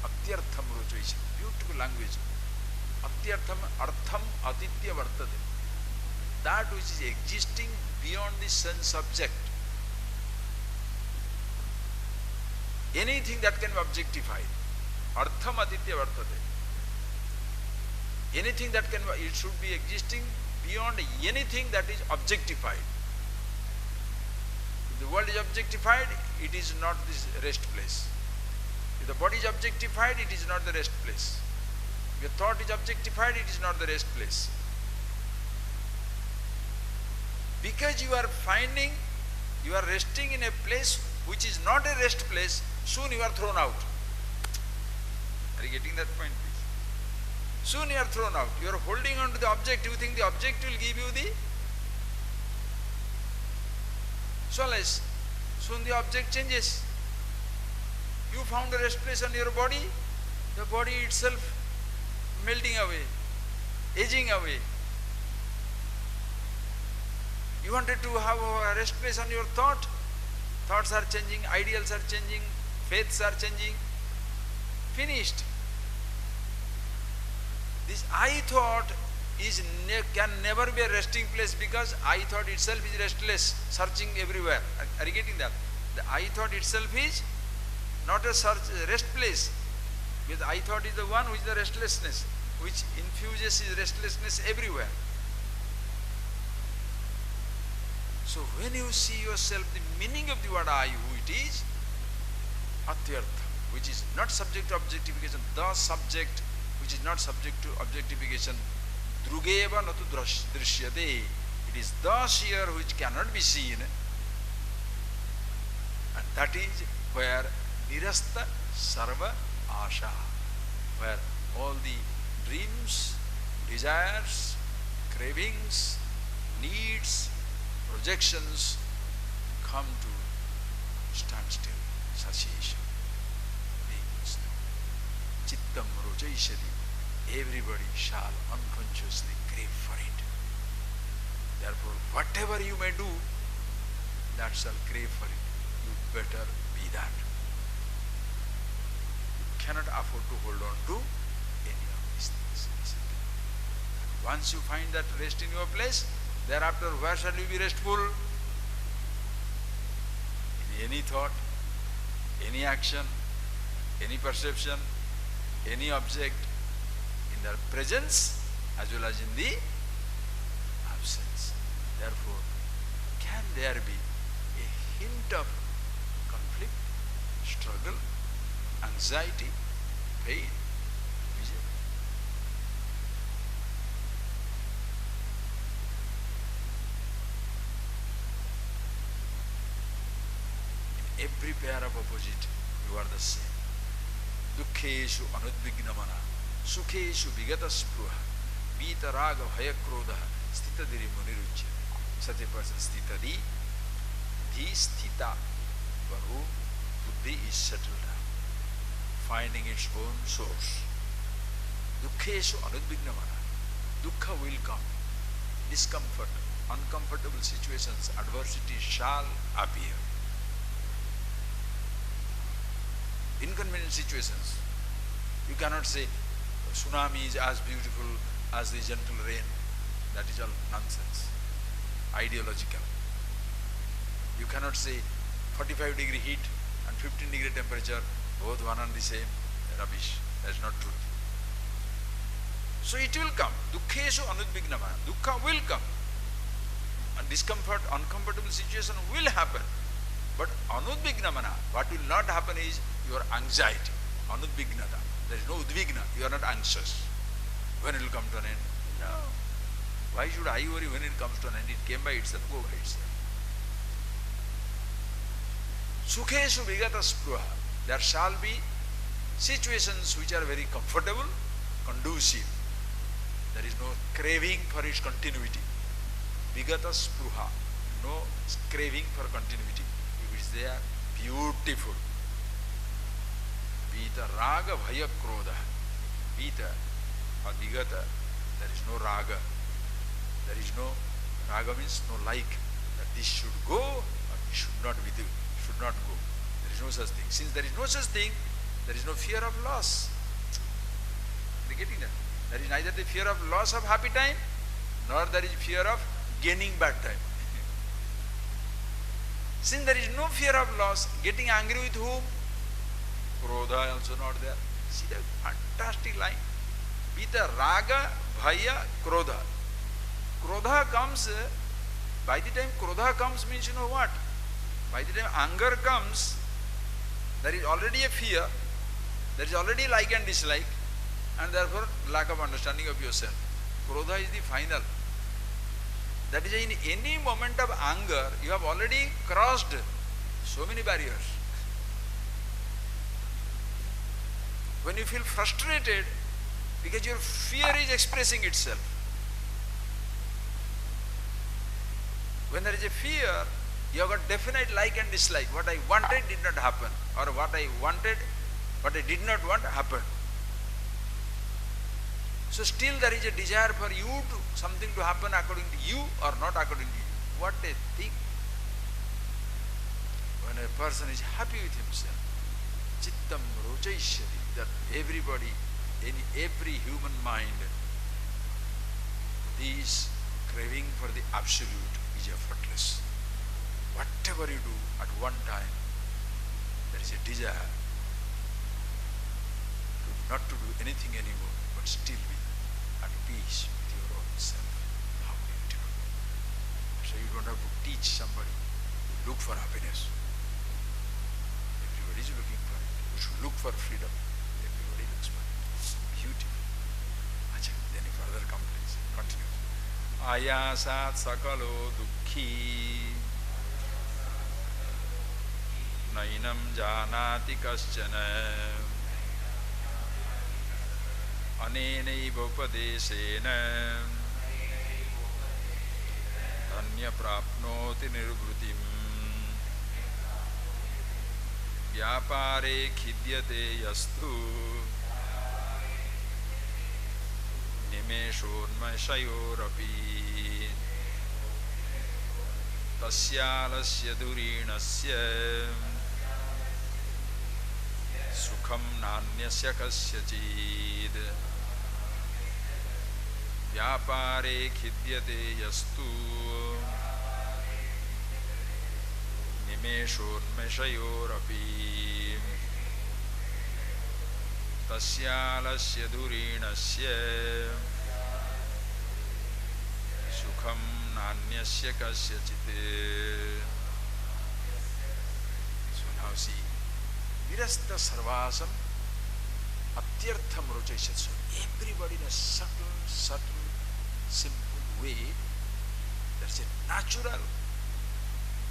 atyartham rochaishyati. Beautiful language. Atyartham artham aditya vartate. That which is existing beyond the sense object. Anything that can be objectified. Artham aditya vartate. Anything that can be, it should be existing beyond anything that is objectified. If the world is objectified, it is not this rest place. If the body is objectified, it is not the rest place. If your thought is objectified, it is not the rest place. Because you are finding, you are resting in a place which is not a rest place, soon you are thrown out. Are you getting that point, please? Soon you are thrown out. You are holding on to the object, you think the object will give you the solace. Soon the object changes. You found a rest place on your body, the body itself melting away, aging away. You wanted to have a rest place on your thought. Thoughts are changing, ideals are changing, faiths are changing. Finished. This I thought can never be a resting place, because I thought itself is restless, searching everywhere. Are you getting that? The I thought itself is not a rest place. Because I thought is the one which is the restlessness, which infuses his restlessness everywhere. So when you see yourself, the meaning of the word I, who it is, atyartha, which is not subject to objectification, the subject which is not subject to objectification, drugeva natu drishyate, it is the seer which cannot be seen, and that is where nirasta sarva asha, where all the dreams, desires, cravings, needs, projections come to standstill, cessation, being still. Chittam rojaishati, everybody shall unconsciously crave for it. Therefore, whatever you may do, that shall crave for it. You better be that. You cannot afford to hold on to any of these things. And once you find that rest in your place, thereafter, where shall you be restful? In any thought, any action, any perception, any object, in their presence as well as in the absence. Therefore, can there be a hint of conflict, struggle, anxiety, pain, vision? Every pair of opposite, you are the same. Dukkheshu anudvignamana, sukheshu vigata spruha, vita raga bhaya krodha, stitadiri muniruchya. Such a person, stitadi, dhi stita, for whom buddhi is settled down, finding its own source. Dukkheshu anudvignamana, dukkha will come, discomfort, uncomfortable situations, adversity shall appear. Inconvenient situations. You cannot say tsunami is as beautiful as the gentle rain. That is all nonsense, ideological. You cannot say 45-degree heat and 15-degree temperature, both one and the same. Rubbish. That is not truth. So it will come. Dukkheshu anudvignamana. Dukkha will come. And discomfort, uncomfortable situation will happen. But anudvignamana, what will not happen is your anxiety, anudvignata. There is no udvigna, you are not anxious. When it will come to an end? No. Why should I worry when it comes to an end? It came by itself, go by itself. Sukheshu vigata spruha. There shall be situations which are very comfortable, conducive. There is no craving for its continuity. Vigata spruha. No craving for continuity. If it is there, beautiful. Vita raga bhaya krodha. Vita or vigata, there is no raga. There is no, raga means no like, that this should go or this should not be, should not go. There is no such thing. Since there is no such thing, there is no fear of loss. Are you getting that? There is neither the fear of loss of happy time, nor there is fear of gaining bad time. Since there is no fear of loss, getting angry with whom? Krodha also not there. See the fantastic line. Vita raga bhaya krodha. Krodha comes, by the time krodha comes means you know what? By the time anger comes, there is already a fear. There is already like and dislike, and therefore lack of understanding of yourself. Krodha is the final. That is, in any moment of anger, you have already crossed so many barriers. When you feel frustrated, because your fear is expressing itself. When there is a fear, you have got definite like and dislike. What I wanted did not happen, or what I wanted, what I did not want happened. So still there is a desire for you to something to happen according to you or not according to you. What a thing. When a person is happy with himself, chittam rochaishyati, that everybody, in every human mind, this craving for the absolute is effortless. Whatever you do at one time, there is a desire not to do anything anymore, but still be at peace with your own self. How beautiful. So you don't have to teach somebody to look for happiness. Everybody is looking for it. You should look for freedom. Everybody looks for it. Beautiful. Acha, then he further complains. Continues. Ayasat sakalo dukhi nainam janati kaschana अनेनैव उपदेशेन धन्य प्राप्नोति निर्वृतिम् व्यापारे खिद्यते यस्तु निमेषोन्मषयोरपि तस्यालस्य धुरीणस्य सुखं नान्यस्य कस्यचित् व्यापारे खिद्यते यस्तु निमेषोन्मेषयोरपि तस्यालस्य धुरीणस्य सुखं नान्यस्य कस्यचित्. So now see, virasta sarvasam atyartham rochaishyat. So everybody in a subtle, simple way, there's a natural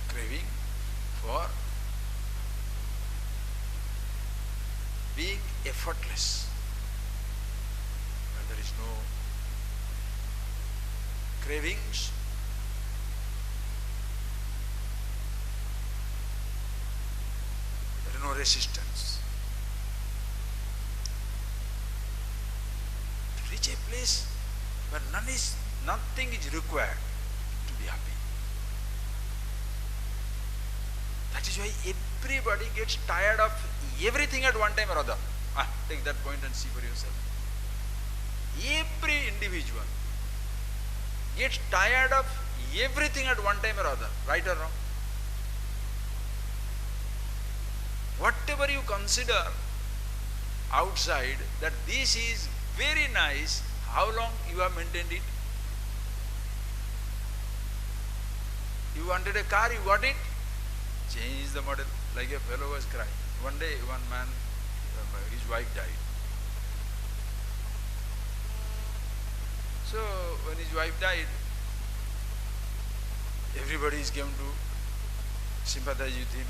craving for being effortless. When there is no cravings, there is no resistance. To reach a place where nothing is required to be happy. That is why everybody gets tired of everything at one time or other. Take that point and see for yourself. Every individual gets tired of everything at one time or other, right or wrong. Whatever you consider outside that this is very nice, how long you have maintained it? You wanted a car, you got it, change the model. Like a fellow was crying. One day, one man, his wife died. So, when his wife died, everybody came to sympathize with him.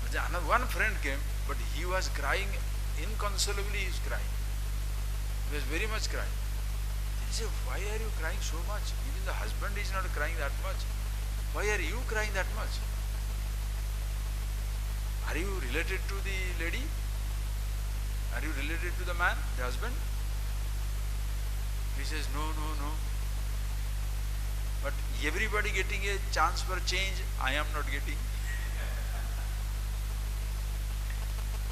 But another one friend came, but he was crying inconsolably. He was crying. He was very much crying. He said, "Why are you crying so much? Even the husband is not crying that much. Why are you crying that much? Are you related to the lady? Are you related to the man, the husband?" He says, "No. But everybody getting a chance for change, I am not getting."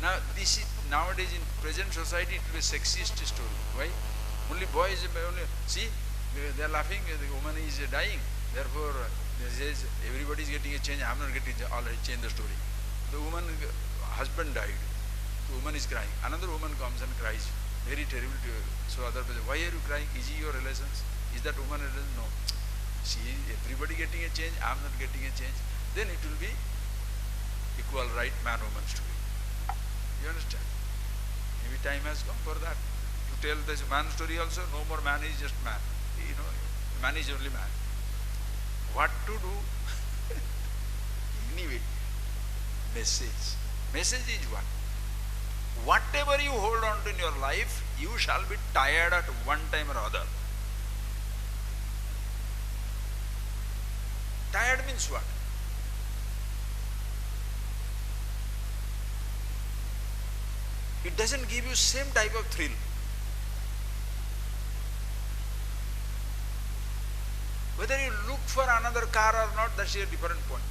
Now, this is nowadays in present society, it is a sexist story. Why? Only boys, see, they are laughing, the woman is dying. Therefore, they says, everybody is getting a change, I am not getting a change. All right, change the story. The woman, husband died. The woman is crying. Another woman comes and cries. Very terrible to her. So other person, "Why are you crying? Is he your relations? Is that woman a relation?" No. See, everybody getting a change, I am not getting a change. Then it will be equal right man-woman story. You understand? Maybe time has come for that. To tell this man story also, no more man is just man. Man is only man. What to do? Anyway, message. Message is what? Whatever you hold on to in your life, you shall be tired at one time or other. Tired means what? It doesn't give you same type of thrill. Whether you look for another car or not, that's a different point.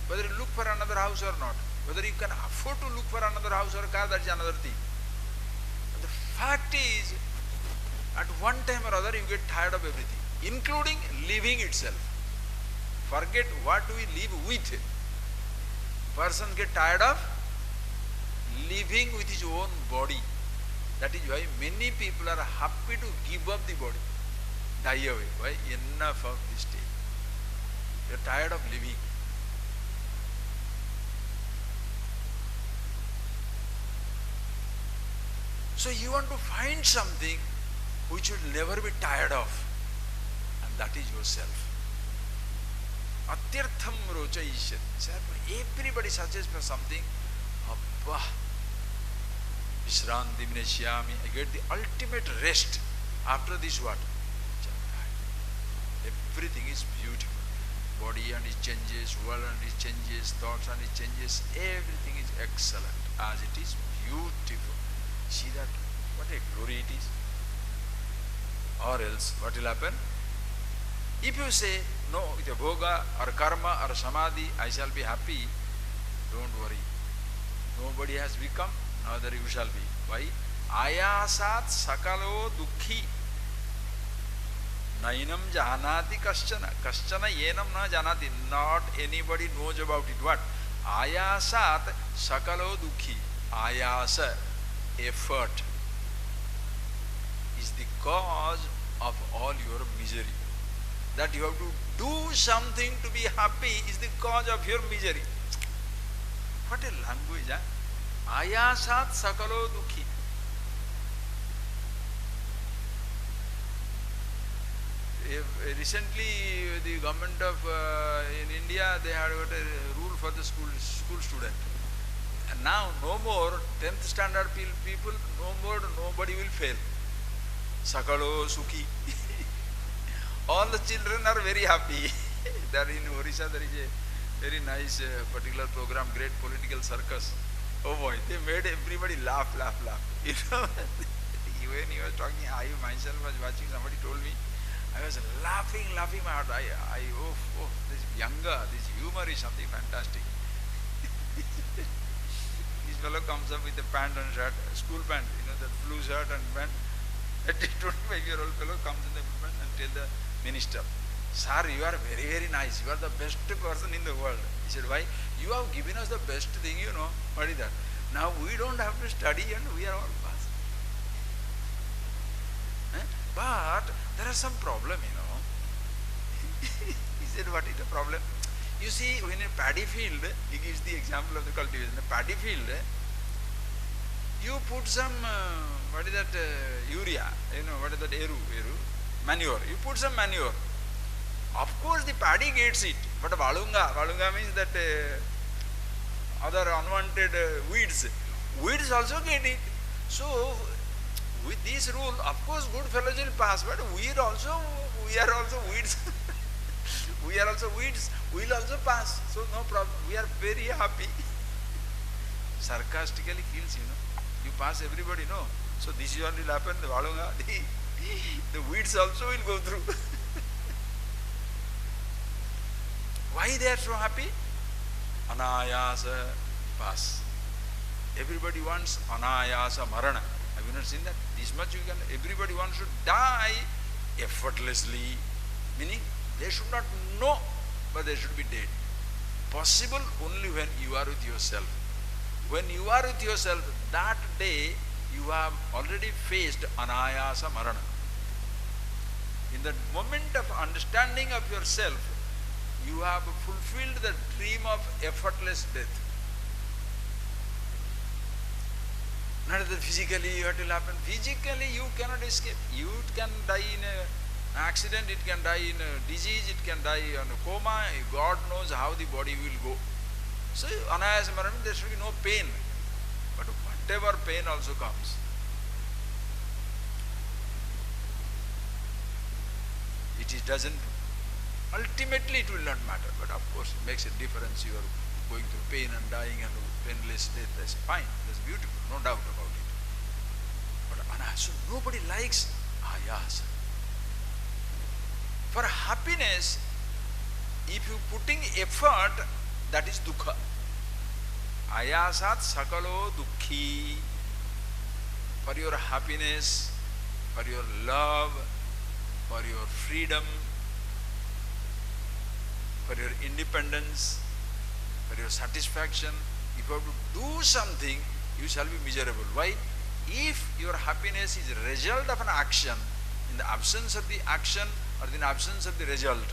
Whether you look for another house or not, whether you can afford to look for another house or car, that's another thing. But the fact is, at one time or other, you get tired of everything, including living itself. Forget what we live with. Person get tired of living with his own body. That is why many people are happy to give up the body, die away. Why? Enough of this day. They are tired of living. So you want to find something which you will never be tired of, and that is yourself. Atyartham rocha ishyat. Everybody searches for something. Abba, Vishranti Minashyami. I get the ultimate rest. After this what? Everything is beautiful. Body and it changes, world and it changes, thoughts and it changes. Everything is excellent as it is beautiful. See that? What a glory it is. Or else, what will happen? If you say, no, with a bhoga or karma or samadhi, I shall be happy, don't worry. Nobody has become, neither you shall be. Why? Ayasat sakalo dukhi. Nainam janati kaschana. Kaschana yenam na janati. Not anybody knows about it. What? Ayasat sakalo dukhi. Ayasa, effort, is the cause of all your misery. That you have to do something to be happy is the cause of your misery. What a language, huh? Ayasat sakalo dukhi. Recently, the government of in India, they had got a rule for the school student. And now, no more 10th standard people, nobody will fail. Sakalo sukhi. All the children are very happy. There in Orissa, there is a very nice particular program, Great Political Circus. Oh boy, they made everybody laugh. You know, when he was talking, I myself was watching, somebody told me, I was laughing my heart. This younger, this humor is something fantastic. This fellow comes up with a pant and shirt, school pant, that blue shirt and pant. A 25-year-old fellow comes in the pant and tells the minister, sir, you are very, very nice. You are the best person in the world. He said, why? You have given us the best thing, What is that? Now we don't have to study and we are all passed. But there is some problem, He said, what is the problem? You see, when in a paddy field, he gives the example of the cultivation. In a paddy field, you put some, what is that, urea, what is that, eru, manure. You put some manure. Of course, the paddy gets it, but valunga means that other unwanted weeds also get it. So, with this rule, of course, good fellows will pass, but we are also weeds. We are also weeds. We will also pass. So, no problem. We are very happy. Sarcastically kills, You pass everybody, no? So, this is what will happen. The valunga, the weeds also will go through. Why they are so happy? Anayasa pass. Everybody wants anayasa marana. Have you not seen that? This much you can, everybody wants to die effortlessly. Meaning, they should not know, but they should be dead. Possible only when you are with yourself. When you are with yourself, that day you have already faced anayasa marana. In the moment of understanding of yourself, you have fulfilled the dream of effortless death. Not that physically what will happen. Physically you cannot escape. You can die in an accident, it can die in a disease, it can die in a coma. God knows how the body will go. So anayasa maranam, there should be no pain. But whatever pain also comes. It doesn't, ultimately it will not matter. But of course it makes a difference. You are going through pain and dying and painless death. That's fine. That's beautiful. No doubt about it. But anayasa, nobody likes ayasa. For happiness, if you putting effort, that is dukkha. Ayasat sakalo dukkhi. For your happiness, for your love, for your freedom, for your independence, for your satisfaction, if you have to do something, you shall be miserable. Why? If your happiness is a result of an action, in the absence of the action or in the absence of the result,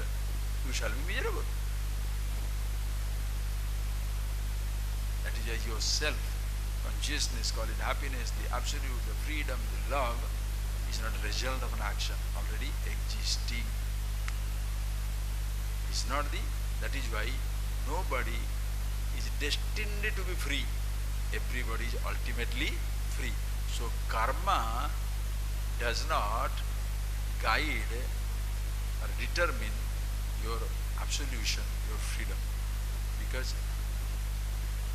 you shall be miserable. That is why your self-consciousness, call it happiness, the absolute, the freedom, the love, is not a result of an action already existing. It's not the, that is why nobody is destined to be free. Everybody is ultimately free. So karma does not guide or determine your absolution, your freedom. Because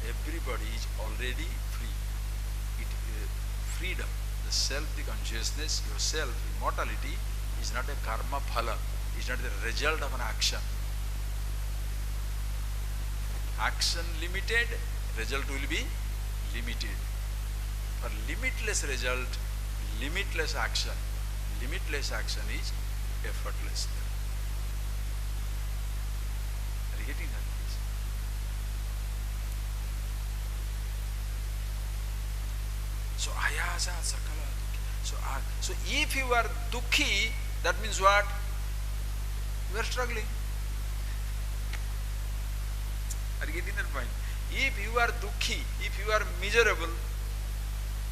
everybody is already free. It is freedom. The self, the consciousness, yourself, immortality is not a karma phala, is not the result of an action. Action limited, result will be limited. For limitless result, limitless action. Limitless action is effortless. Are you getting that? So ayasa sakala dukkhi. So if you are dukkhi, that means what? You are struggling. Are you getting that point? If you are dukkhi, if you are miserable,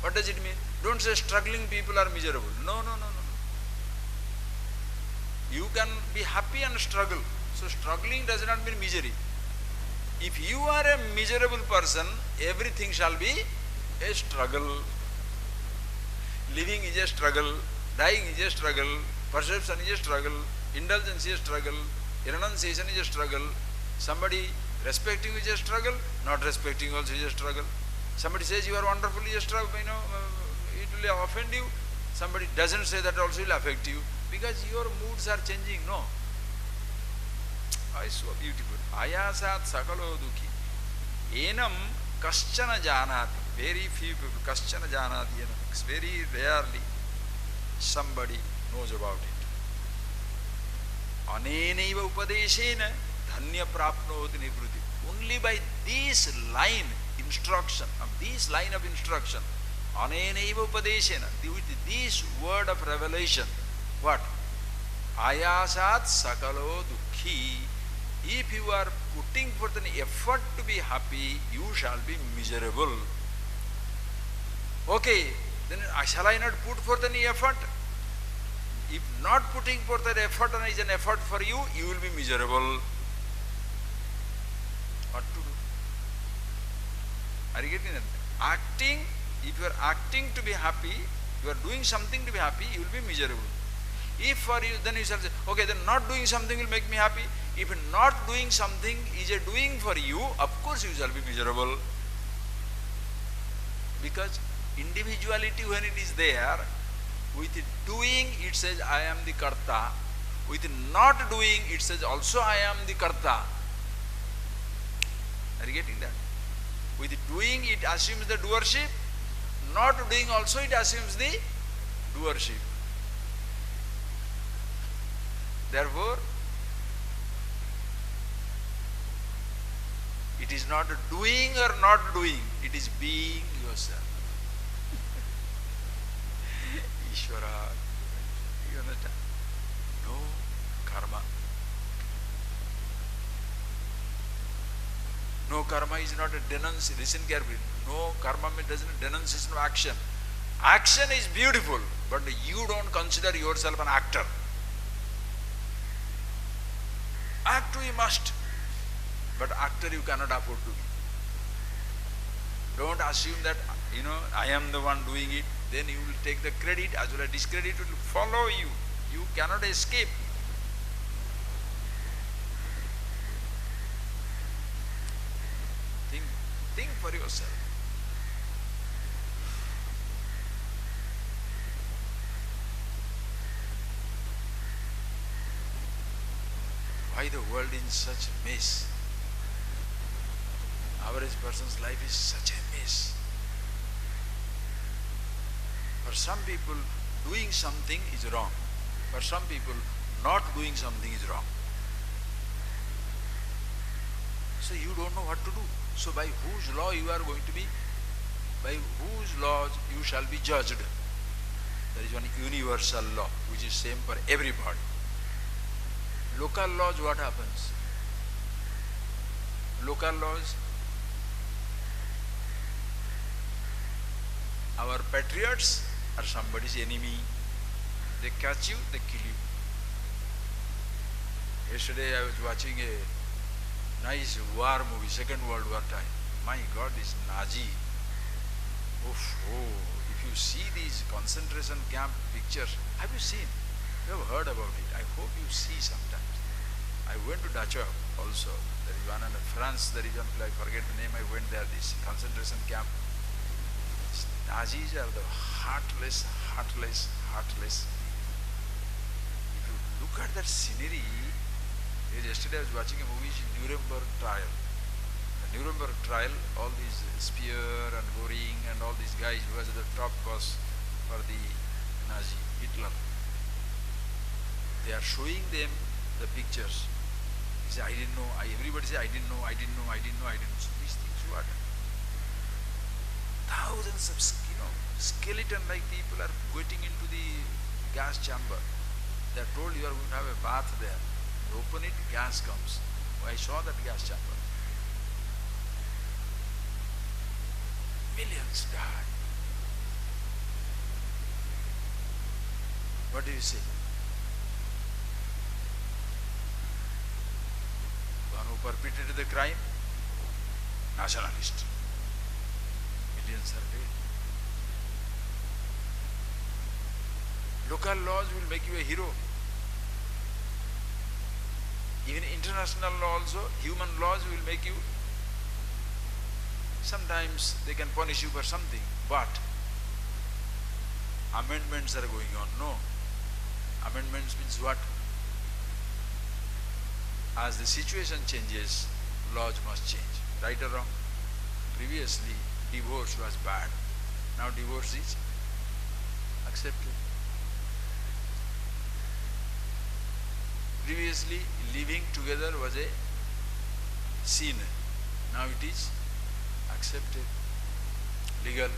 what does it mean? Don't say struggling people are miserable. No. You can be happy and struggle. So struggling does not mean misery. If you are a miserable person, everything shall be a struggle. Living is a struggle, dying is a struggle, perception is a struggle, indulgence is a struggle, renunciation is a struggle, somebody respecting is a struggle, not respecting also is a struggle. Somebody says you are wonderful is a struggle, it will offend you. Somebody doesn't say that also will affect you, because your moods are changing, no. It's so beautiful. Ayasat sakalo dukhi. Enam kaschana janati. Very few people, kaschana janati. Very rarely somebody knows about it. Anenaiva upadeshena dhanya prapnoti nivruti. Only by this line instruction, this line of instruction, anenaiva upadeshena, with this word of revelation, what? Ayasat sakalo dukhi. If you are putting forth an effort to be happy, you shall be miserable. Okay, then shall I not put forth any effort? If not putting forth an effort and is an effort for you, you will be miserable. What to do? Are you getting that? Acting, if you are acting to be happy, you are doing something to be happy, you will be miserable. If for you, then you shall say, okay, then not doing something will make me happy. If not doing something is a doing for you, of course you shall be miserable. Because individuality, when it is there, with doing it says I am the karta, with not doing it says also I am the karta. Are you getting that? With doing it assumes the doership, not doing also it assumes the doership. Therefore, it is not doing or not doing, it is being yourself. Ishvara, you understand? No karma, no No karma is not a denunciation. Listen carefully. No karma doesn't denunciation of action. Action is beautiful, but you don't consider yourself an actor. Act you must, but actor you cannot afford to be. Don't assume that, I am the one doing it, then you will take the credit as well as discredit will follow you. You cannot escape. Think for yourself. Why the world in such mess? Average person's life is such a mess. For some people, doing something is wrong. For some people, not doing something is wrong. So you don't know what to do. So by whose law you are going to be? By whose laws you shall be judged? There is one universal law which is same for everybody. Local laws, what happens? Local laws, our patriots are somebody's enemy. They catch you, they kill you. Yesterday I was watching a nice war movie, Second World War time. My God, this Nazi. If you see these concentration camp pictures, have you seen? You have heard about it. I hope you see sometimes. I went to Dachau also. There is one in France, there is one, I forget the name, I went there, this concentration camp. Nazis are the heartless. If you look at that scenery, yesterday I was watching a movie, Nuremberg trial. The Nuremberg trial, all these Speer and Göring and all these guys who was the top boss for the Nazi, Hitler. They are showing them the pictures. He said, I didn't know. Everybody said, I didn't know. So these things what? Thousands of skeleton-like people are getting into the gas chamber. They are told you are going to have a bath there. You open it, gas comes. I saw that gas chamber. Millions died. What do you say? One who perpetrated the crime, nationalist. Millions are dead. Local laws will make you a hero. Even international law also, human laws will make you, sometimes they can punish you for something, but amendments are going on. No. Amendments means what? As the situation changes, laws must change. Right or wrong? Previously, divorce was bad. Now divorce is accepted. Previously, living together was a sin. Now it is accepted, legal.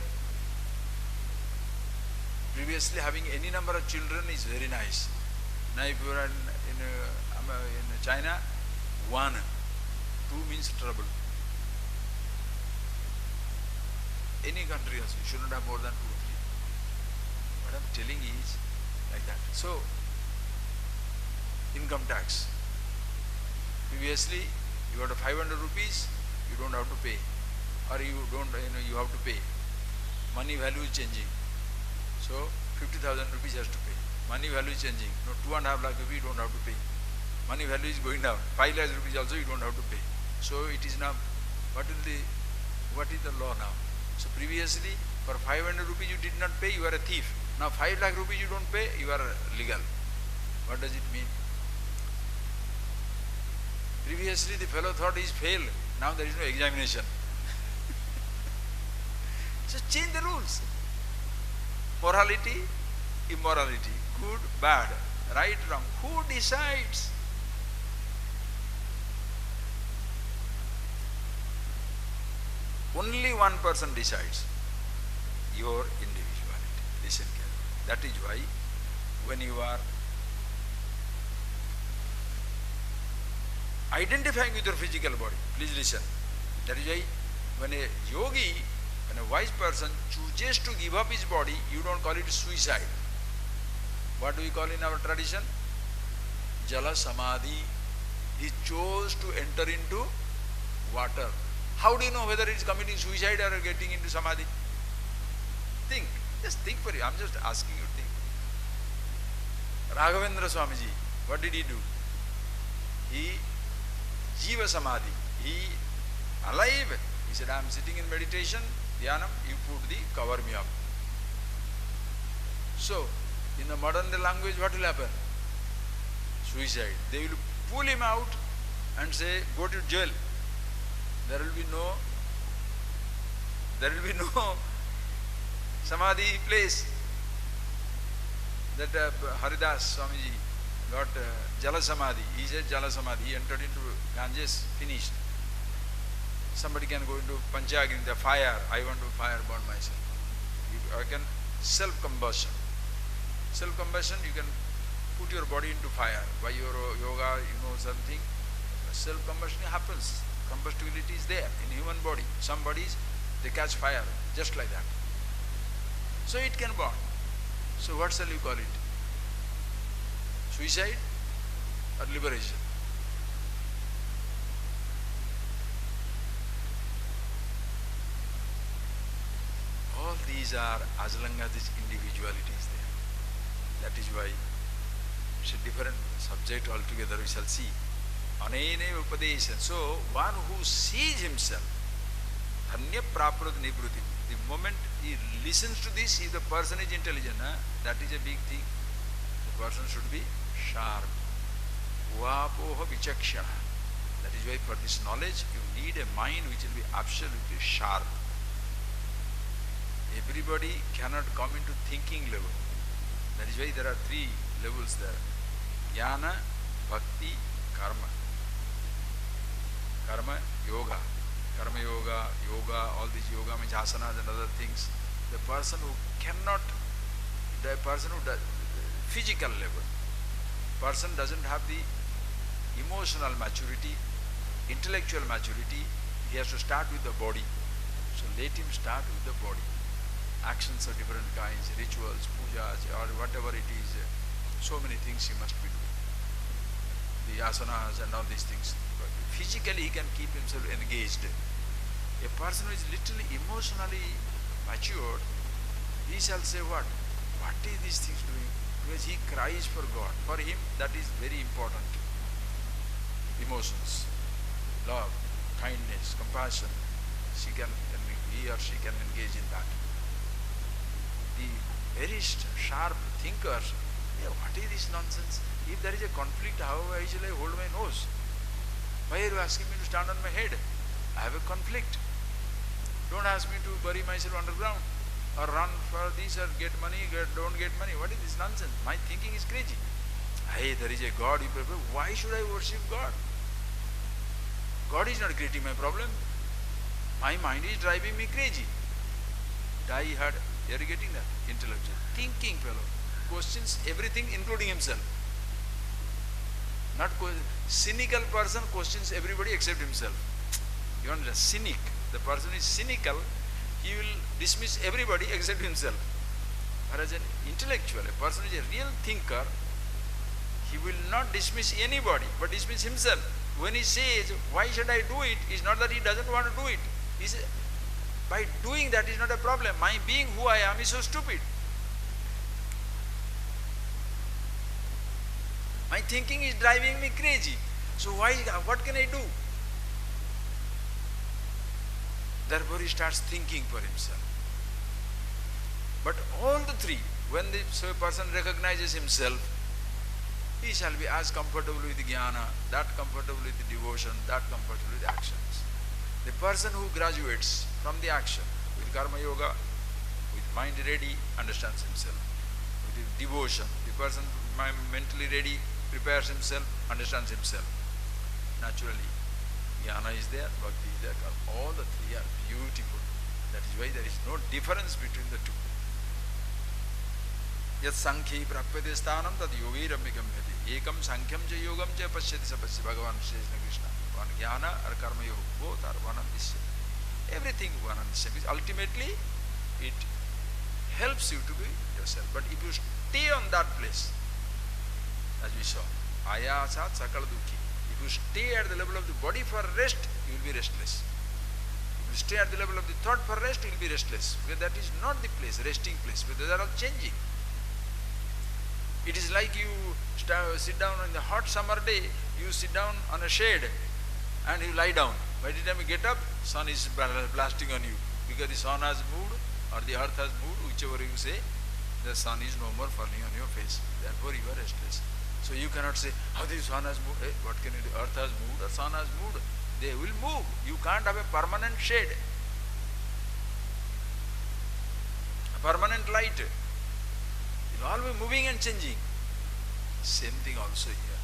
Previously, having any number of children is very nice. Now if you are in China, 1, 2 means trouble. Any country also, you shouldn't have more than 2, 3. What I am telling is like that. So, income tax. Previously, you got 500 rupees, you don't have to pay. Or you don't, you have to pay. Money value is changing. So, 50,000 rupees has to pay. Money value is changing. No, 2.5 lakh rupees you don't have to pay. Money value is going down. 5 lakh rupees also you don't have to pay. So, it is now, what is the law now? So, previously, for 500 rupees you did not pay, you are a thief. Now, 5 lakh rupees you don't pay, you are legal. What does it mean? Previously, the fellow thought he is failed. Now, there is no examination. Just change the rules. Morality, immorality, good, bad, right, wrong. Who decides? Only one person decides. Your individuality. Listen carefully. That is why when you are identifying with your physical body, please listen. That is why when a yogi, when a wise person chooses to give up his body, you don't call it suicide. What do we call in our tradition? Jala Samadhi. He chose to enter into water. How do you know whether he is committing suicide or getting into Samadhi? Think. Just think for you. I am just asking you to think. Raghavendra Swamiji, what did he do? He Jiva Samadhi. He alive. He said, I am sitting in meditation, dhyanam, you put the cover me up. So, in the modern day language, what will happen? Suicide. They will pull him out and say, go to jail. There will be no Samadhi place. That Haridas Swamiji got Jala Samadhi. He said Jala Samadhi. He entered into Ganges, finished. Somebody can go into Panchagni, the fire. I want to fire burn myself. I can self-combustion. Self-combustion, you can put your body into fire. By your yoga, you know something. Self-combustion happens. Combustibility is there in human body. Some bodies, they catch fire, just like that. So it can burn. So what shall you call it? Suicide or liberation? All these are, as long as this individuality is there. That is why it's a different subject altogether, we shall see. Anene upadesha. So one who sees himself, dhanya praprut nibruti. The moment he listens to this, if the person is intelligent, that is a big thing. The person should be sharp. Vapoha vichakshana. That is why for this knowledge, you need a mind which will be absolutely sharp. Everybody cannot come into thinking level. That is why there are three levels there. Jnana, Bhakti, Karma. Karma, Yoga. Karma Yoga, Yoga, all these yoga means asanas and other things. The person who cannot, the person who does, physical level, person doesn't have the emotional maturity, intellectual maturity, he has to start with the body. So let him start with the body. Actions of different kinds, rituals, pujas, or whatever it is, so many things he must be doing. The asanas and all these things. But physically he can keep himself engaged. A person who is literally emotionally matured, he shall say what? What is these things doing? Because he cries for God. For him that is very important. Emotions, love, kindness, compassion, he or she can engage in that. The very sharp thinkers, what is this nonsense? If there is a conflict, how shall I hold my nose? Why are you asking me to stand on my head? I have a conflict. Don't ask me to bury myself underground or run for this or get money, don't get money. What is this nonsense? My thinking is crazy. Hey, there is a God. Why should I worship God? God is not creating my problem. My mind is driving me crazy. Die hard. You are getting that? Intellectual. Thinking fellow. Questions everything including himself. Not cynical person questions everybody except himself. You understand? Cynic. The person is cynical, he will dismiss everybody except himself. Whereas an intellectual, a person is a real thinker, he will not dismiss anybody, but dismiss himself. When he says, why should I do it, it's not that he doesn't want to do it. He says, by doing that is not a problem. My being who I am is so stupid. My thinking is driving me crazy. So what can I do? Therefore he starts thinking for himself. But all the three, when the person recognizes himself, he shall be as comfortable with jnana, that comfortable with the devotion, that comfortable with actions. The person who graduates from the action with karma yoga, with mind ready, understands himself. With the devotion, the person mentally ready, prepares himself, understands himself. Naturally, jnana is there, bhakti is there, all the three are beautiful. That is why there is no difference between the two. Yat sankhya prapyate sthanam tad yogiramya gamyate. Ekam sankham cha yogam cha pashyati sapasya. Bhagavan Shri Krishna. one jnana or karma yoga, both are one and the same. Everything one and the same. Ultimately, it helps you to be yourself. But if you stay on that place, as we saw, ayasat sakala dukhi. If you stay at the level of the body for rest, you will be restless. If you stay at the level of the thought for rest, you will be restless. Because that is not the place, resting place. Because they are all changing. It is like you sit down on the hot summer day, you sit down on a shade and you lie down. By the time you get up, sun is blasting on you. Because the sun has moved or the earth has moved, whichever you say, the sun is no more falling on your face. Therefore you are restless. So you cannot say, how the sun has moved, what can you do? Earth has moved or sun has moved. They will move. You can't have a permanent shade. A permanent light. You will all be moving and changing. Same thing also here.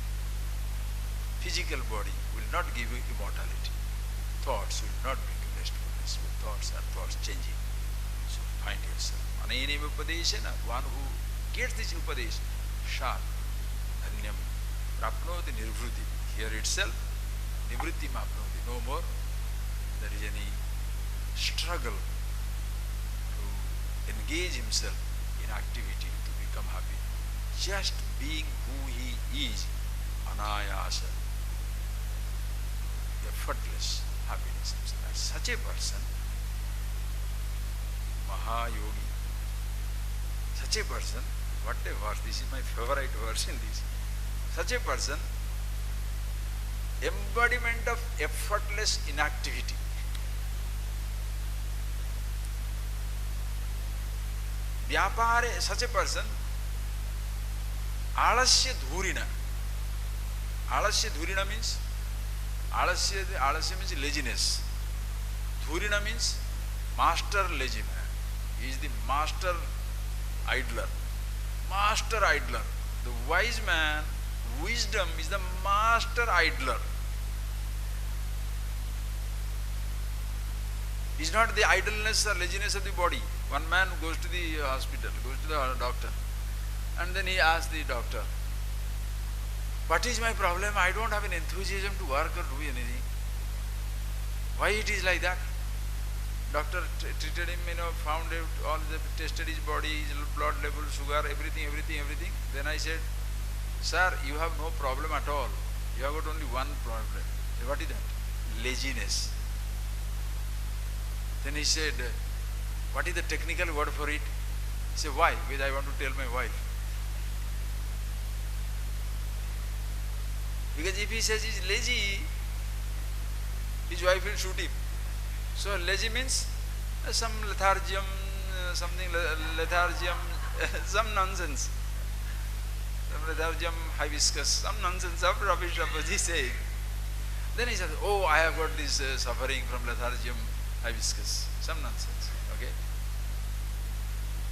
Physical body will not give you immortality. Thoughts will not bring you restfulness. Thoughts are thoughts changing. So find yourself. Anayana upadeshana, one who gets this upadesh, shat, dhanyam, prapnoti nirvruti. Here itself, nivritti mapnoti. No more there is any struggle to engage himself in activity to become happy. Just being who he is, anayasa, effortless happiness. And such a person, Mahayogi, such a person, what a verse, this is my favorite verse in this. Such a person, embodiment of effortless inactivity. Vyapare, such a person, alasya dhurina. Alasya dhurina means, alasya means laziness. Dhurina means master lazy man. He is the master idler. Master idler. The wise man, wisdom is the master idler. It is not the idleness or laziness of the body. One man goes to the hospital, goes to the doctor, and then he asks the doctor, what is my problem? I don't have an enthusiasm to work or do anything. Why it is like that? Doctor treated him, found out all the, tested his body, his blood level, sugar, everything. Then I said, sir, you have no problem at all. You have got only one problem. What is that? Laziness. Then he said, what is the technical word for it? He said, why? Because I want to tell my wife. Because if he says he is lazy, his wife will shoot him. So lazy means some lethargium, some nonsense. Some lethargium, hibiscus, some nonsense, some rubbish, he said. Then he said, oh, I have got this suffering from lethargium, hibiscus, some nonsense. Okay?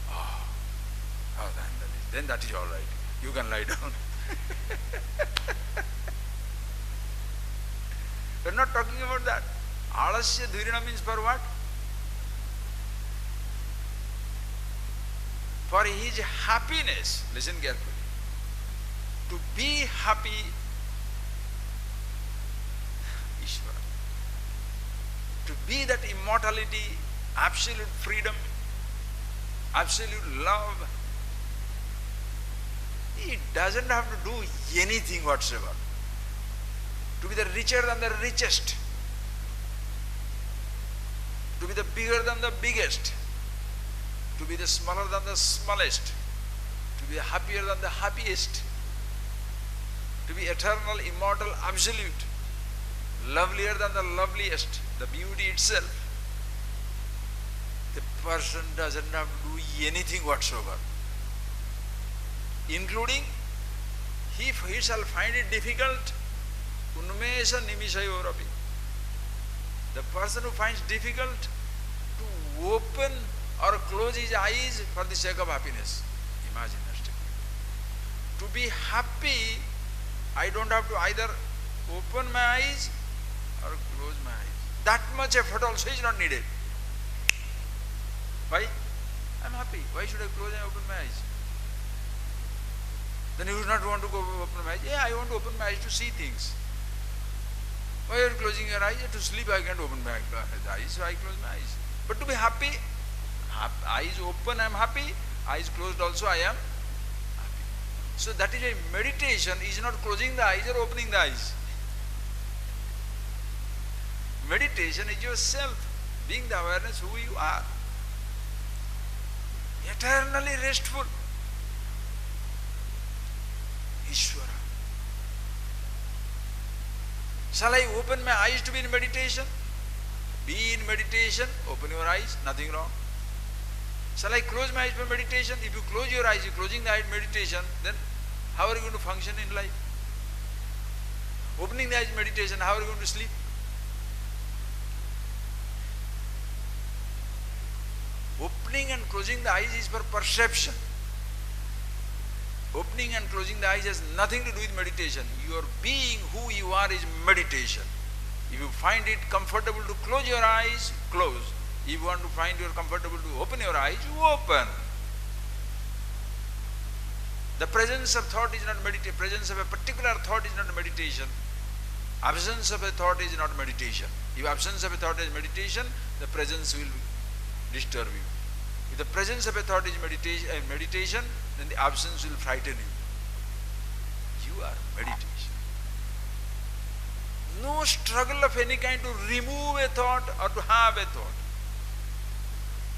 Oh, then that is all right. You can lie down. We are not talking about that. Alasya dhurina means for what? For his happiness. Listen carefully. To be happy, Ishvara. To be that immortality, absolute freedom, absolute love, it doesn't have to do anything whatsoever. To be the richer than the richest, to be the bigger than the biggest, to be the smaller than the smallest, to be happier than the happiest, to be eternal, immortal, absolute, lovelier than the loveliest, the beauty itself. The person doesn't have to do anything whatsoever, including he shall find it difficult, unmesha nimishayorapi. The person who finds difficult to open or close his eyes for the sake of happiness. Imagine that. To be happy, I don't have to either open my eyes or close my eyes. That much effort also is not needed. Why? I am happy. Why should I close and open my eyes? Then you do not want to go open my eyes. Yeah, I want to open my eyes to see things. Why are you closing your eyes? To sleep I can't open my eyes, so I close my eyes. But to be happy, eyes open I am happy, eyes closed also I am happy. So that is why meditation is not closing the eyes or opening the eyes. Meditation is yourself, being the awareness who you are. Eternally restful. Ishvara. Shall I open my eyes to be in meditation? Be in meditation, open your eyes, nothing wrong. Shall I close my eyes for meditation? If you close your eyes, you're closing the eyes meditation, then how are you going to function in life? Opening the eyes meditation, how are you going to sleep? Opening and closing the eyes is for perception. Opening and closing the eyes has nothing to do with meditation. Your being who you are is meditation. If you find it comfortable to close your eyes, close. If you want to find it comfortable to open your eyes, you open. The presence of thought is not meditation. Presence of a particular thought is not meditation. Absence of a thought is not meditation. If absence of a thought is meditation, the presence will disturb you. If the presence of a thought is meditation, then the absence will frighten you. You are meditation. No struggle of any kind to remove a thought or to have a thought.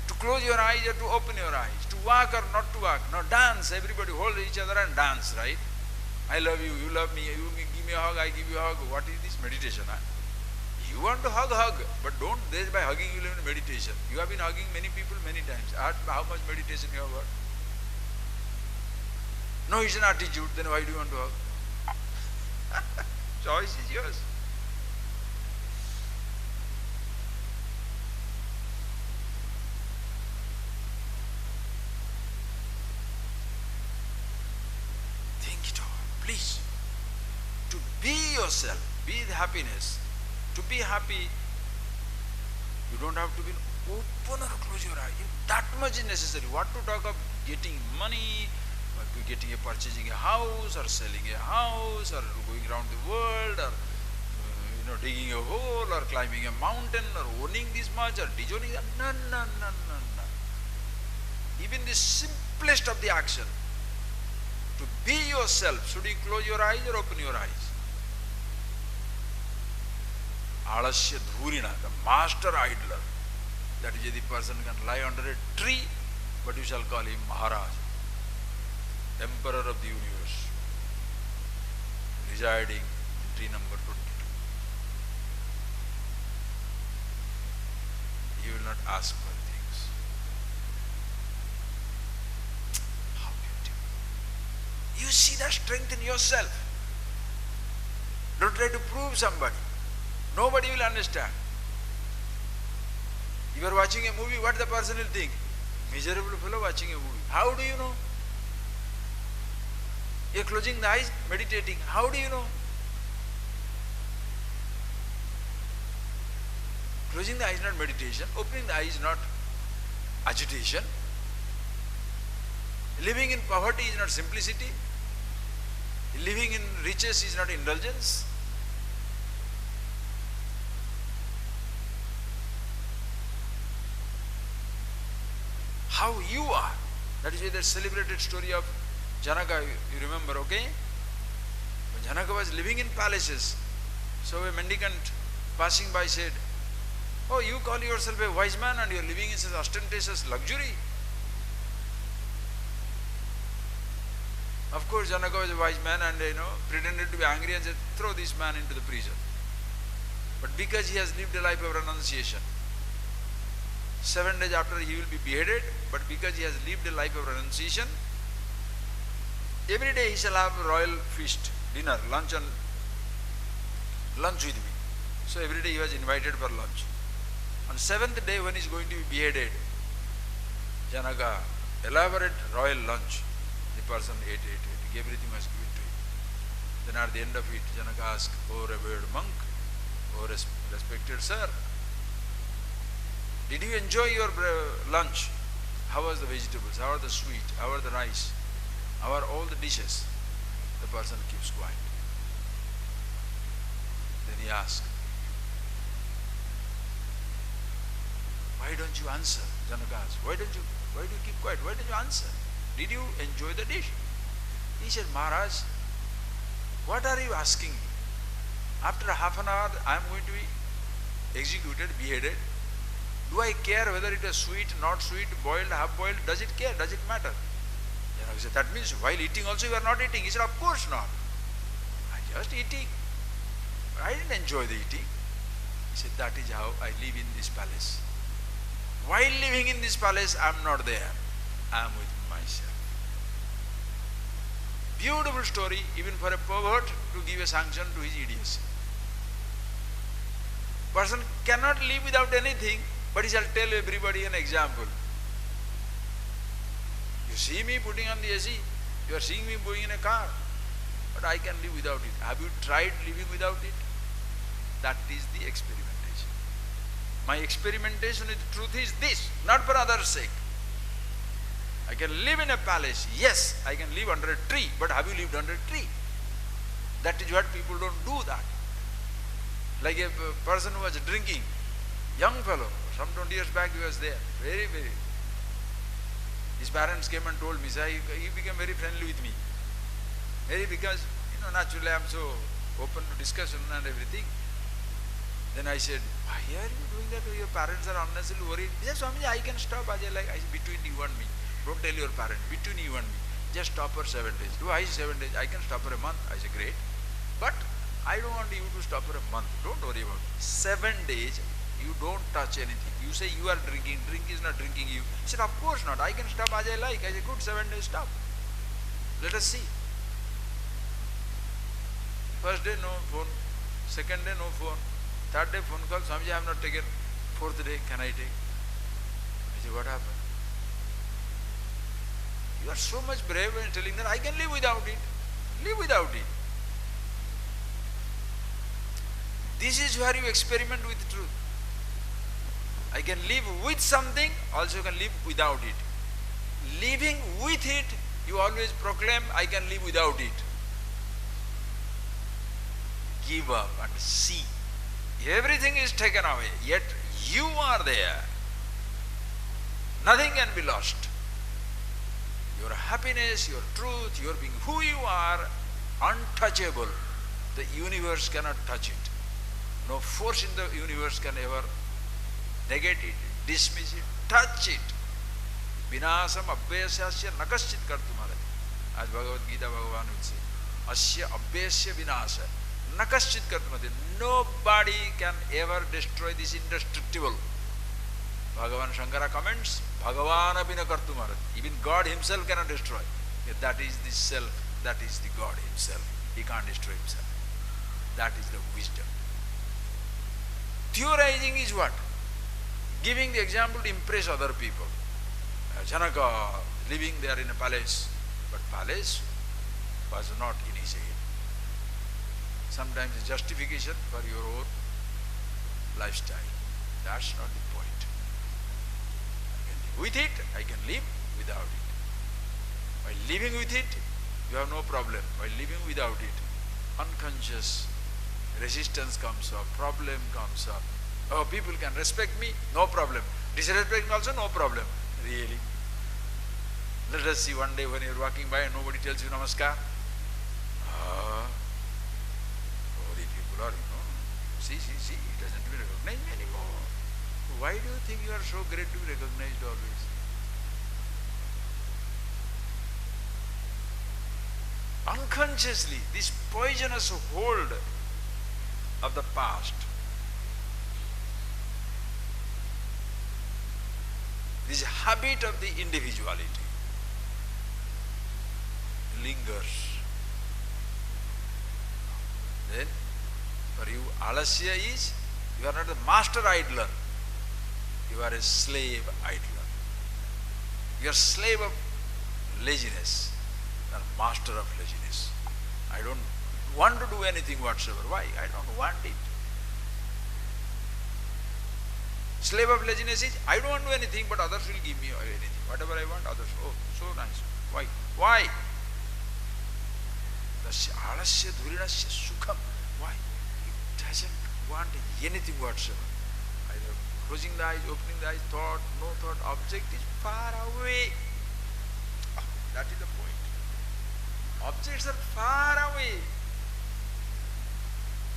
To close your eyes or to open your eyes. To walk or not to walk. Now dance, everybody hold each other and dance, right? I love you, you love me, you give me a hug, I give you a hug. What is this meditation? Huh? You want to hug, but don't thereby hugging you live in meditation. You have been hugging many people many times. How much meditation you have got? No, it's an attitude, then why do you want to hug? Choice is yours. Think it over, please. To be yourself, be the happiness. To be happy, you don't have to be open or close your eyes. That much is necessary. What to talk of getting money, or purchasing a house, or selling a house, or going around the world, or digging a hole, or climbing a mountain, or owning this much, or disowning that. No. Even the simplest of the action, to be yourself, should you close your eyes or open your eyes? Alasya Dhurina, the master idler. That is, the person can lie under a tree, but you shall call him Maharaj, Emperor of the universe, residing in tree number 22. He will not ask for things. How beautiful. You see that strength in yourself. Don't try to prove somebody. Nobody will understand. You are watching a movie, what the person will think? Miserable fellow watching a movie. How do you know? You are closing the eyes, meditating. How do you know? Closing the eyes is not meditation. Opening the eyes is not agitation. Living in poverty is not simplicity. Living in riches is not indulgence. How you are. That is why the celebrated story of Janaka, you remember, okay? When Janaka was living in palaces, so a mendicant passing by said, "Oh, you call yourself a wise man and you are living in such ostentatious luxury." Of course, Janaka was a wise man and pretended to be angry and said, "Throw this man into the prison." But because he has lived a life of renunciation, 7 days after he will be beheaded, but because he has lived a life of renunciation, every day he shall have a royal feast, dinner, lunch with me. So every day he was invited for lunch. On 7th day when he is going to be beheaded, Janaka, elaborate royal lunch. The person ate, everything was given to him. Then at the end of it, Janaka asked, "O revered monk, O respected sir, did you enjoy your lunch? How was the vegetables? How are the sweet? How are the rice? How are all the dishes?" The person keeps quiet. Then he asked, Why don't you answer? Janaka asked, why do you keep quiet? Why don't you answer? Did you enjoy the dish? He said, Maharaj, what are you asking me? After half an hour, I am going to be executed, beheaded. Do I care whether it is sweet, not sweet, boiled, half boiled? Does it care? Does it matter? He said, that means while eating also you are not eating. He said, of course not. I just eating. I didn't enjoy the eating. He said, that is how I live in this palace. While living in this palace, I am not there. I am with myself. Beautiful story, even for a pervert to give a sanction to his idiocy. Person cannot live without anything, but he shall tell everybody an example. You see me putting on the AC, you are seeing me going in a car, but I can live without it. Have you tried living without it? That is the experimentation. My experimentation with truth is this, not for others' sake. I can live in a palace, yes, I can live under a tree, but have you lived under a tree? That is what people don't do that. Like a person who was drinking, young fellow, some 20 years back he was there, very. His parents came and told me, he became very friendly with me. Because, naturally I am so open to discussion and everything. Then I said, why are you doing that? Your parents are unnecessarily worried. He said, Swami, I can stop. I said, between you and me. Don't tell your parents. Between you and me. Just stop for 7 days. Do I 7 days? I can stop for a month. I said, great. But I don't want you to stop for a month. Don't worry about it. 7 days, you don't touch anything. You say you are drinking. Drink is not drinking you. He said, of course not. I can stop as I like. I said, good, 7 days, stop. Let us see. First day, no phone. Second day, no phone. Third day, phone call. Swamiji, I have not taken. Fourth day, can I take? I said, what happened? You are so much brave in telling that I can live without it. Live without it. This is where you experiment with truth. I can live with something, also can live without it. Living with it, you always proclaim, I can live without it. Give up and see. Everything is taken away, yet you are there. Nothing can be lost. Your happiness, your truth, your being who you are, untouchable. The universe cannot touch it. No force in the universe can ever negate it, dismiss it, touch it. Vinasam abhyasya nakaschit kartumarati. As Bhagavad Gita Bhagavan will say, asya abhyasya vinasa nakaschit kartumarati. Nobody can ever destroy this indestructible. Bhagavan Shankara comments, Bhagavan apina kartumarati. Even God himself cannot destroy. That is the self, that is the God himself. He can't destroy himself. That is the wisdom. Theorizing is what? Giving the example to impress other people. Janaka living there in a palace, but palace was not in his aid. Sometimes a justification for your own lifestyle. That's not the point. I can live with it, I can live without it. While living with it, you have no problem. While living without it, unconscious resistance comes up, problem comes up. Oh, people can respect me, no problem. Disrespect me also, no problem. Really. Let us see one day when you are walking by and nobody tells you namaskar. Oh, the people are, see, he doesn't even recognize me anymore. Why do you think you are so great to be recognized always? Unconsciously, this poisonous hold of the past, this habit of the individuality lingers. Then for you, alasya is, you are not the master idler, you are a slave idler. You are slave of laziness, you are master of laziness. I don't want to do anything whatsoever. Why? I don't want it. Slave of laziness is, I don't want to do anything, but others will give me anything. Whatever I want, others, oh, so nice. Why? Why? Tasya alasya dhurinasya sukham. Why? It doesn't want anything whatsoever. Either Closing the eyes, opening the eyes, thought, no thought, object is far away. That is the point. Objects are far away.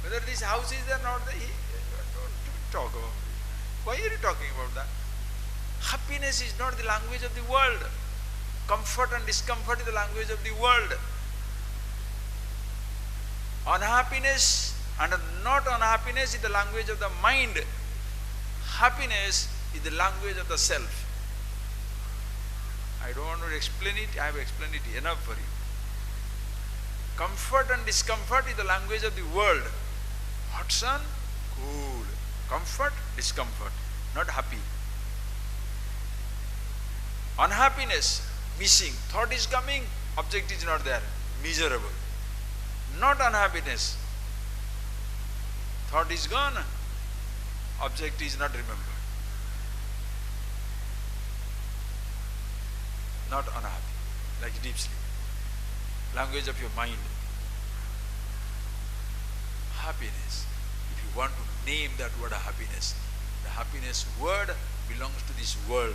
Whether this house is there or not, don't talk about it. Why are you talking about that? Happiness is not the language of the world. Comfort and discomfort is the language of the world. Unhappiness and not unhappiness is the language of the mind. Happiness is the language of the self. I don't want to explain it, I have explained it enough for you. Comfort and discomfort is the language of the world. Hot sun, cool. Comfort, discomfort, not happy. Unhappiness, missing. Thought is coming, object is not there, miserable. Not unhappiness. Thought is gone, object is not remembered. Not unhappy, like deep sleep. Language of your mind. Happiness. If you want to name that word happiness, the happiness word belongs to this world.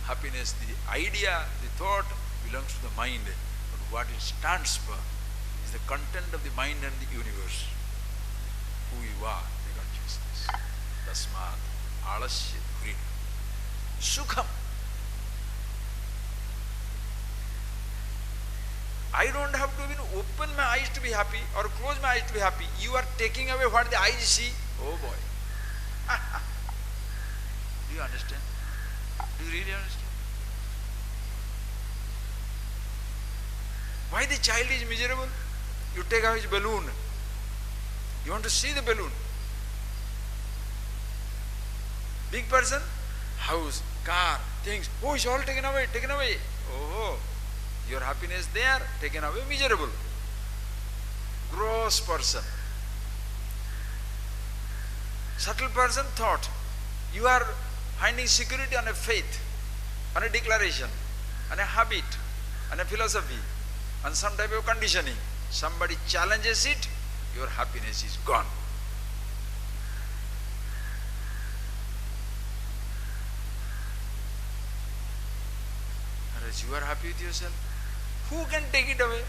Happiness, the idea, the thought belongs to the mind. But what it stands for is the content of the mind and the universe. Who you are, the consciousness. Tasmat, alasya, green. Sukham. I don't have to even open my eyes to be happy or close my eyes to be happy. You are taking away what the eyes see. Oh boy. Do you understand? Do you really understand? Why the child is miserable? You take away his balloon. You want to see the balloon. Big person, house, car, things. Oh, it's all taken away, taken away. Oh. Your happiness there, taken away, miserable. Gross person. Subtle person, thought. You are finding security on a faith, on a declaration, on a habit, on a philosophy, on some type of conditioning. Somebody challenges it, your happiness is gone. Whereas you are happy with yourself. Who can take it away?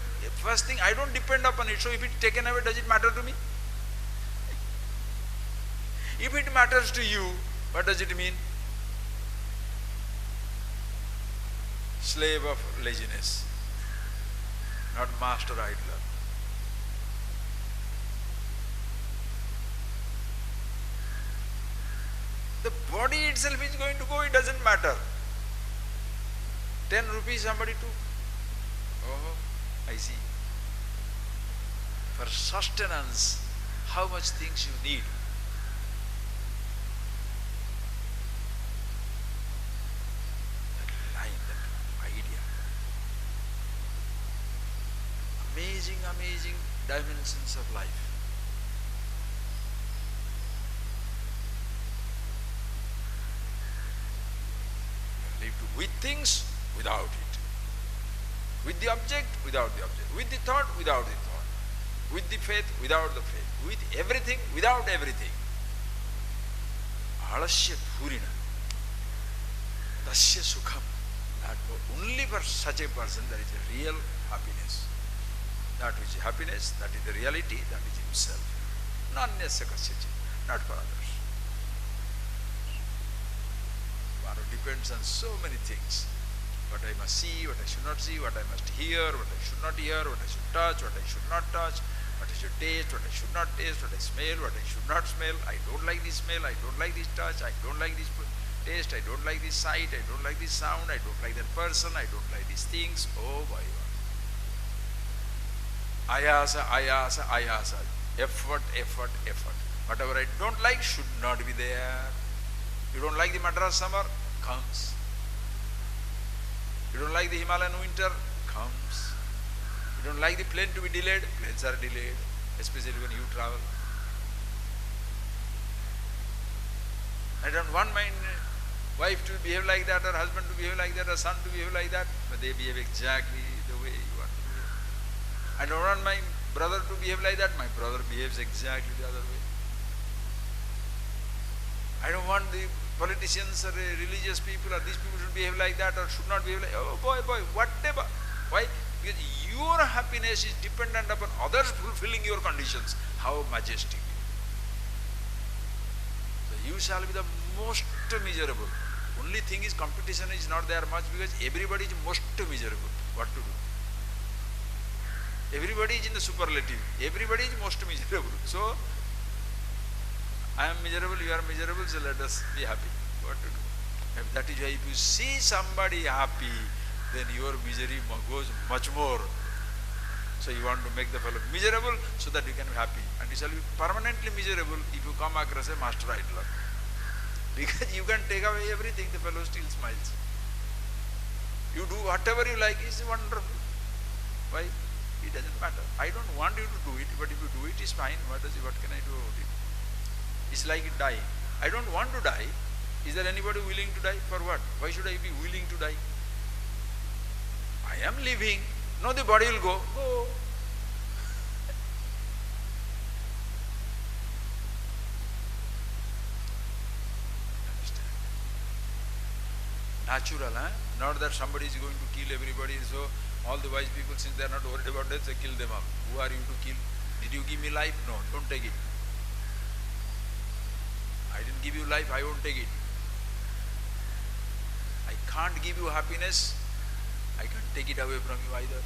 First thing, I don't depend upon it. So if it's taken away, does it matter to me? If it matters to you, what does it mean? Slave of laziness, not master idler. The body itself is going to go, it doesn't matter. 10 rupees somebody took. Oh, I see. For sustenance, how much things you need. That line, that idea. Amazing, amazing dimensions of life. You live with things, without it. With the object, without the object. With the thought, without the thought. With the faith, without the faith. With everything, without everything. Alasya Purina. Tasya Sukham. That only for such a person there is a real happiness. That which is happiness, that is the reality, that is himself. Nanyasya kasyachi, not for others. One depends on so many things. What I must see, what I should not see, what I must hear, what I should not hear, what I should touch, what I should not touch, what I should taste, what I should not taste, what I smell, what I should not smell. I don't like this smell, I don't like this touch, I don't like this taste, I don't like this sight, I don't like this sound, I don't like that person, I don't like these things. Oh my God. Ayasa, ayasa, ayasa. Effort, effort, effort. Whatever I don't like should not be there. You don't like the Madras summer? Comes. You don't like the Himalayan winter? Comes. You don't like the plane to be delayed? Planes are delayed, especially when you travel. I don't want my wife to behave like that, or husband to behave like that, or son to behave like that, but they behave exactly the way you want to behave. I don't want my brother to behave like that, my brother behaves exactly the other way. I don't want the politicians or religious people or these people should behave like that or should not behave like, oh boy, whatever. Why? Because your happiness is dependent upon others fulfilling your conditions. How majestic. So you shall be the most miserable. Only thing is competition is not there much because everybody is most miserable. What to do? Everybody is in the superlative. Everybody is most miserable. So I am miserable, you are miserable, so let us be happy. What to do? If that is why if you see somebody happy, then your misery goes much more. So you want to make the fellow miserable so that you can be happy. And you shall be permanently miserable if you come across a master idler. Because you can take away everything, the fellow still smiles. You do whatever you like, it's wonderful. Why? It doesn't matter. I don't want you to do it, but if you do it, it's fine. What can I do about it? It's like dying. I don't want to die. Is there anybody willing to die? For what? Why should I be willing to die? I am living. No, the body will go. Go. Understand? Natural, huh? Not that somebody is going to kill everybody. So all the wise people, since they are not worried about death, they kill them up. Who are you to kill? Did you give me life? No, don't take it. I didn't give you life, I won't take it. I can't give you happiness, I can't take it away from you either.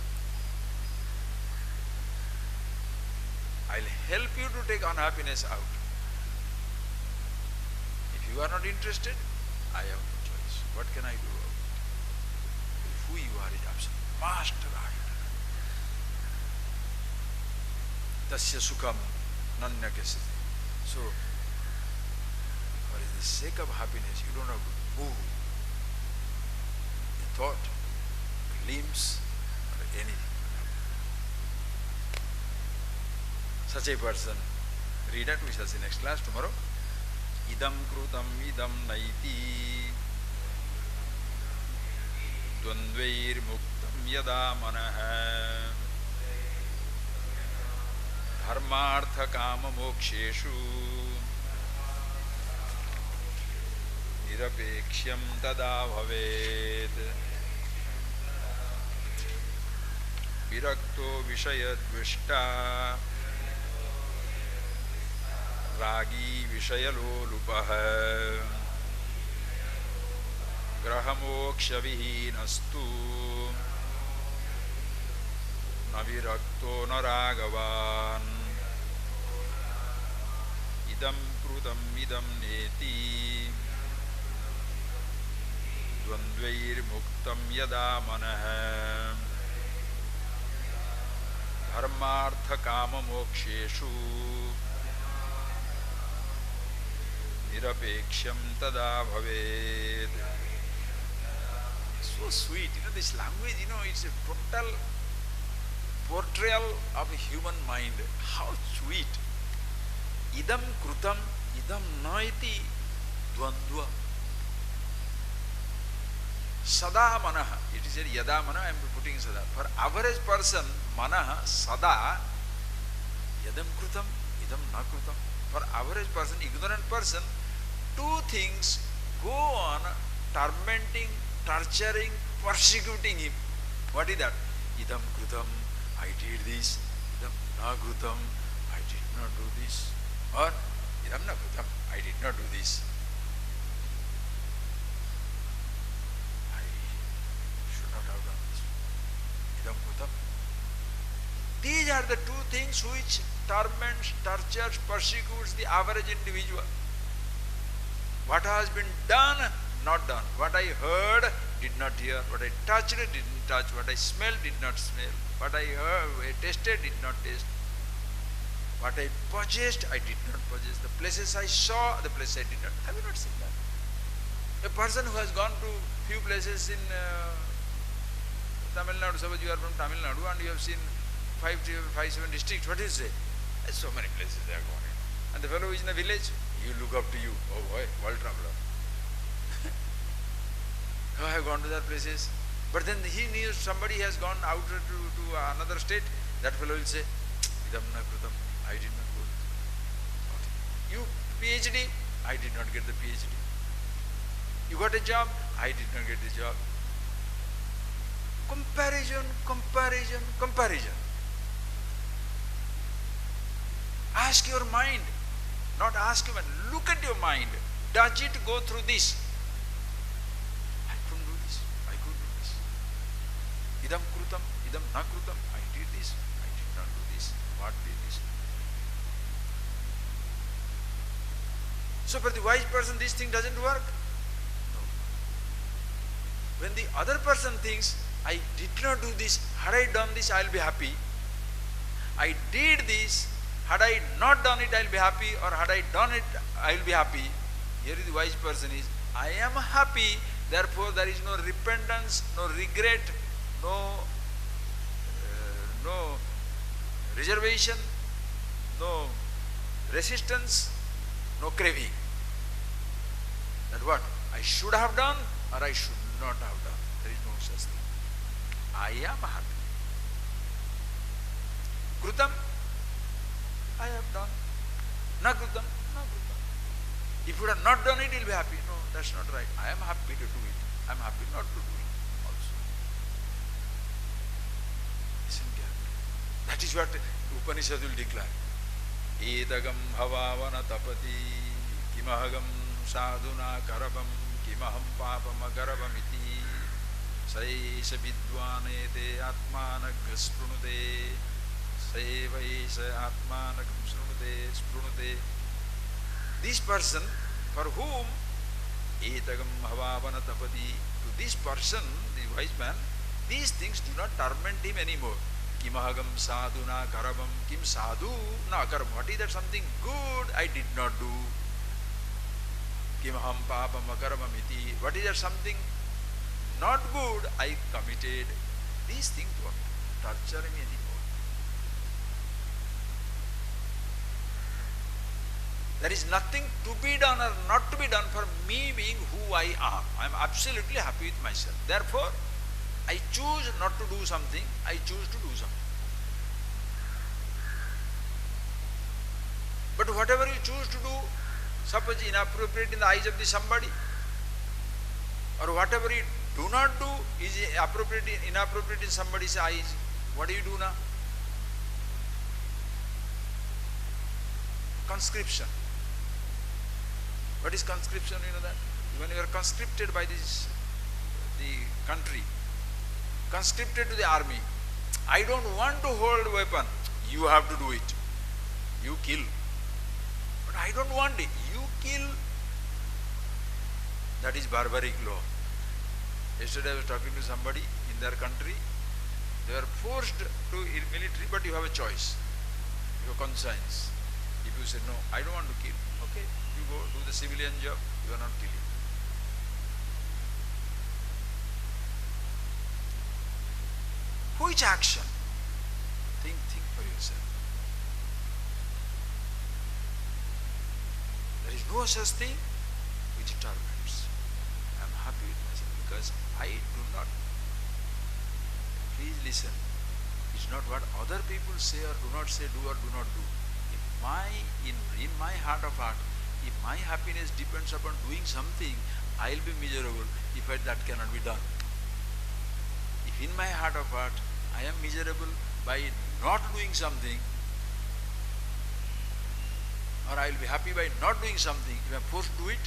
I'll help you to take unhappiness out. If you are not interested, I have no choice. What can I do about it? Who you are is absolute master idol. Tasya sukham nanya kesati. So, for the sake of happiness, you don't have to move a thought, a glimpse, or anything. Such a person, read it, we shall see next class tomorrow. Idam krutam idam naiti dvandvair muktam yada manaha dharmartha kama moksheshu nirapeksham tada bhaved virakto vishayadvishta ragi vishayalolupah grahamoksha vihinastu navirakto naragavan idam krutam idam neti dvandvair muktam yada manah dharmartha kama moksheshu nirapeksham tada bhaved. So sweet, this language, it's a total portrayal of a human mind. How sweet. Idam krutam, idam naiti dvandva. Sada manaha. It is a yada manaha, I am putting sada. For average person, manaha, sada, yadam krutam, idam na krutam. For average person, ignorant person, two things go on tormenting, torturing, persecuting him. What is that? Idam krutam, I did this. Idam na krutam, I did not do this. Or idam na krutam, I did not do this. I should not have done this. Idam krutam. These are the two things which torments, tortures, persecutes the average individual. What has been done, not done. What I heard, did not hear. What I touched, didn't touch. What I smelled, did not smell. What I heard, I tasted, did not taste. What I purchased, I did not purchase. The places I saw, the places I did not. Have you not seen that? A person who has gone to few places in Tamil Nadu, suppose you are from Tamil Nadu and you have seen 5, 7 districts, what do you say? There's so many places they are going. And the fellow who is in the village, he will look up to you. Oh boy, world traveler. Oh, I have gone to that places. But then he knew somebody has gone out to another state, that fellow will say, idam na krutam, I did not go. You PhD, I did not get the PhD. You got a job, I did not get the job. Comparison, comparison, comparison. Ask your mind, not ask your mind, look at your mind. Does it go through this? I couldn't do this, I could do this. Idam krutam, idam na krutam. I did this, I did not do this. What did this? So for the wise person, this thing doesn't work. No. When the other person thinks, I did not do this, had I done this, I'll be happy. I did this, had I not done it, I'll be happy, or had I done it, I'll be happy. Here the wise person is, I am happy, therefore there is no repentance, no regret, no reservation, no resistance, no craving. That what? I should have done or I should not have done. There is no such thing. I am happy. Krutam, I have done. Na krutam, na krutam. If you have not done it, you will be happy. No, that's not right. I am happy to do it. I am happy not to do it also. Listen carefully. That is what Upanishad will declare. Edagam bhavavana tapati kimahagam sadhuna karabam kimaham papam agarabam iti saisa vidvanete atmanagam sprunute saivaisa atmanagam sprunute. This person for whom etagam bhavavana tapati, to this person, the wise man, these things do not torment him anymore. Kimahagam sadhuna karabam, kim sadhu na karabam. What is that? Something good I did not do. Kimaham papam akarabam iti. What is that? Something not good I committed. These things don't torture me anymore. There is nothing to be done or not to be done for me being who I am. I am absolutely happy with myself. Therefore, I choose not to do something, I choose to do something. But whatever you choose to do, suppose inappropriate in the eyes of the somebody, or whatever you do not do is inappropriate in somebody's eyes, what do you do now? Conscription. What is conscription? You know that? When you are conscripted by the country, conscripted to the army, I don't want to hold a weapon. You have to do it. You kill. But I don't want it. You kill. That is barbaric law. Yesterday I was talking to somebody in their country. They were forced to military, but you have a choice. Your conscience. If you say, no, I don't want to kill, okay, you go do the civilian job, you are not killing. Which action? Think for yourself. There is no such thing which torments. I am happy with myself because I do not. Please listen. It's not what other people say or do not say, do or do not do. In my heart of heart, if my happiness depends upon doing something, I will be miserable if that cannot be done. If in my heart of heart, I am miserable by not doing something, or I will be happy by not doing something, if I am forced to do it,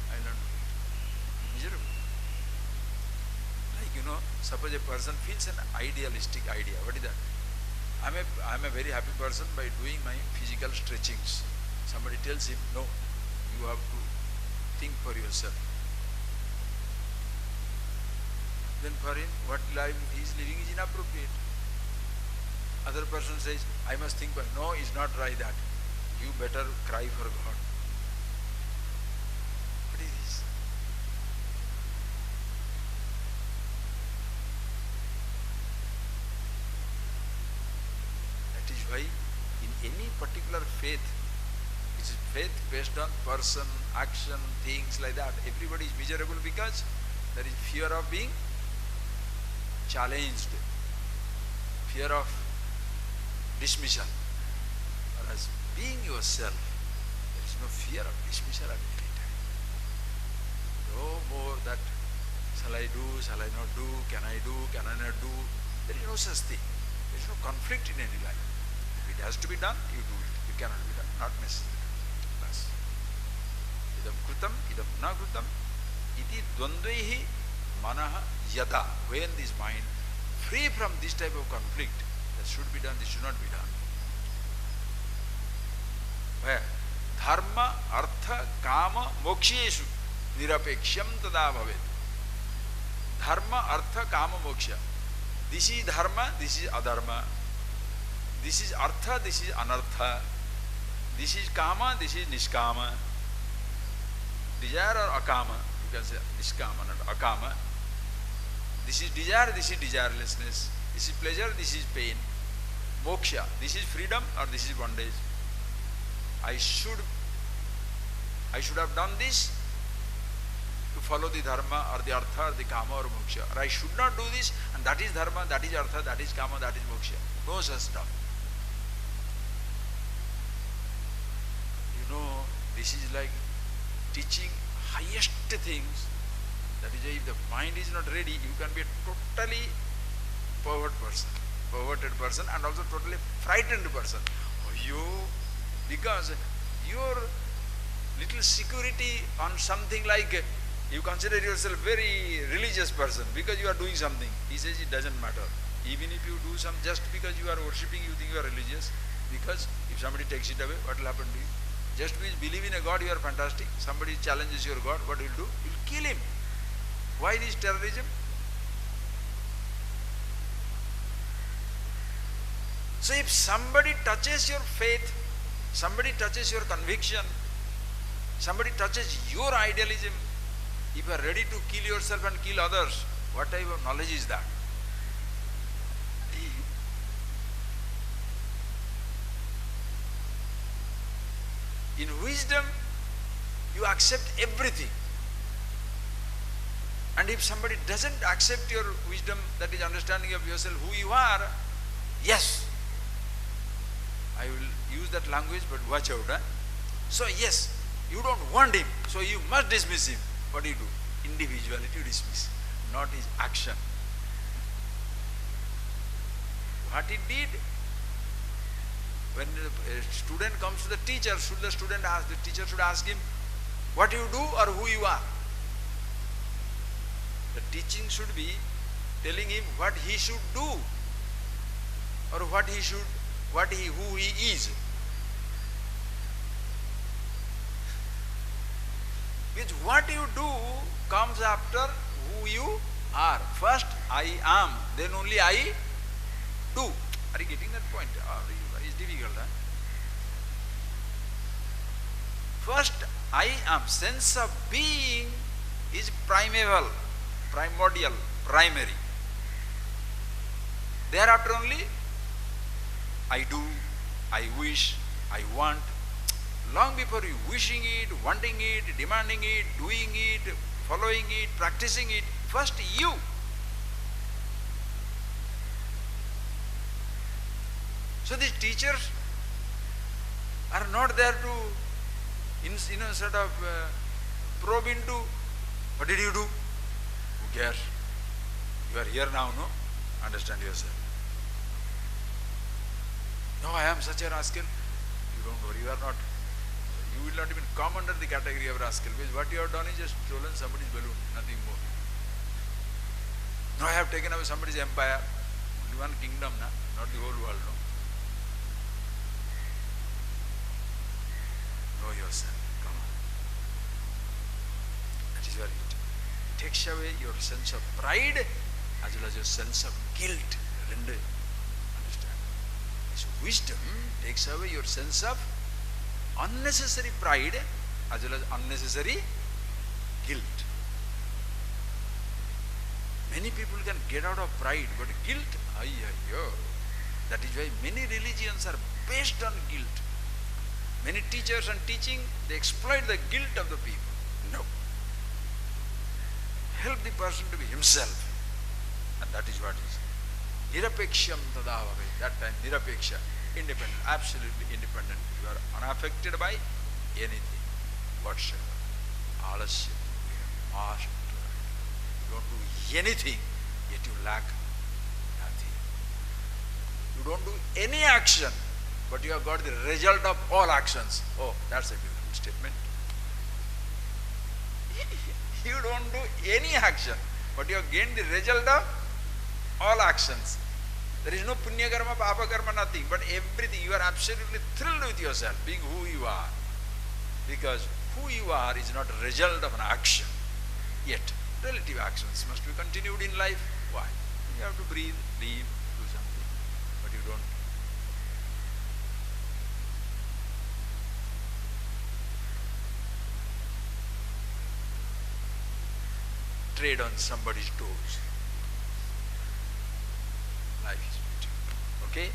I will not do it. Miserable. Like, suppose a person feels an idealistic idea. What is that? I am a very happy person by doing my physical stretchings. Somebody tells him, no, you have to think for yourself. Then for him, what life he is living is inappropriate. Other person says, I must think for, no, it's not right that. You better cry for God. What is this? That is why in any particular faith, which is faith based on person, action, things like that, everybody is miserable because there is fear of being challenged, fear of dismissal. Whereas being yourself, there is no fear of dismissal at any time. No more that, shall I do, shall I not do, can I not do? There is no such thing. There is no conflict in any life. If it has to be done, you do it. It cannot be done, not necessary. Bas. Idam krutam, idam na krutam, iti dvandvehi manaha yada. When this mind free from this type of conflict, that should be done, this should not be done. Where? Dharma, artha, kama, moksheshu nirapeksham tada bhavet. Dharma, artha, kama, moksha. This is dharma, this is adharma. This is artha, this is anartha. This is kama, this is niskama. Desire or akama, you can say niskama, not akama. This is desire, this is desirelessness. This is pleasure, this is pain. Moksha, this is freedom or this is bondage. I should have done this to follow the dharma or the artha or the kama or moksha. Or I should not do this, and that is dharma, that is artha, that is kama, that is moksha. No such stuff. You know, this is like teaching highest things. That is why if the mind is not ready, you can be a totally perverted person and also totally frightened person. Oh, because your little security on something like, you consider yourself very religious person because you are doing something. He says it doesn't matter. Even if you do some, just because you are worshipping, you think you are religious. Because if somebody takes it away, what will happen to you? Just because you believe in a God, you are fantastic. Somebody challenges your God, what will you do? You will kill him. Why this terrorism? So if somebody touches your faith, somebody touches your conviction, somebody touches your idealism, if you are ready to kill yourself and kill others, what type of knowledge is that? In wisdom, you accept everything. And if somebody doesn't accept your wisdom, that is understanding of yourself, who you are, yes, I will use that language, but watch out. So yes, you don't want him, so you must dismiss him. What do you do? Individuality you dismiss, not his action. What he did, when a student comes to the teacher, should the student ask, the teacher should ask him, what you do or who you are? The teaching should be telling him what he should do or who he is. Which what you do comes after who you are. First I am, then only I do. Are you getting that point? It's difficult. First I am. Sense of being is primeval, primordial, primary. Thereafter only I do, I wish, I want. Long before you wishing it, wanting it, demanding it, doing it, following it, practicing it, first you. So these teachers are not there to, sort of probe into, what did you do? Who cares? You are here now, no? Understand yourself. No, I am such a rascal. You don't worry, you are not. You will not even come under the category of rascal, because what you have done is just stolen somebody's balloon, nothing more. No, I have taken away somebody's empire, only one kingdom, not the whole world. No. Know yourself, come on. That is where it takes away your sense of pride as well as your sense of guilt. Understand? So wisdom takes away your sense of unnecessary pride as well as unnecessary guilt. Many people can get out of pride, but guilt, that is why many religions are based on guilt. Many teachers and teaching, they exploit the guilt of the people. No. Help the person to be himself. And that is what is. Nirapeksham tadavave. That time, nirapeksha. Independent, absolutely independent. You are unaffected by anything whatsoever. Alasya, fast. You don't do anything, yet you lack nothing. You don't do any action, but you have got the result of all actions. Oh, that's a beautiful statement. You don't do any action, but you have gained the result of all actions. There is no punya karma, papa karma, nothing, but everything. You are absolutely thrilled with yourself, being who you are. Because who you are is not a result of an action. Yet, relative actions must be continued in life. Why? You have to breathe, live, do something, but you don't. Trade on somebody's toes. Life is beautiful. Okay?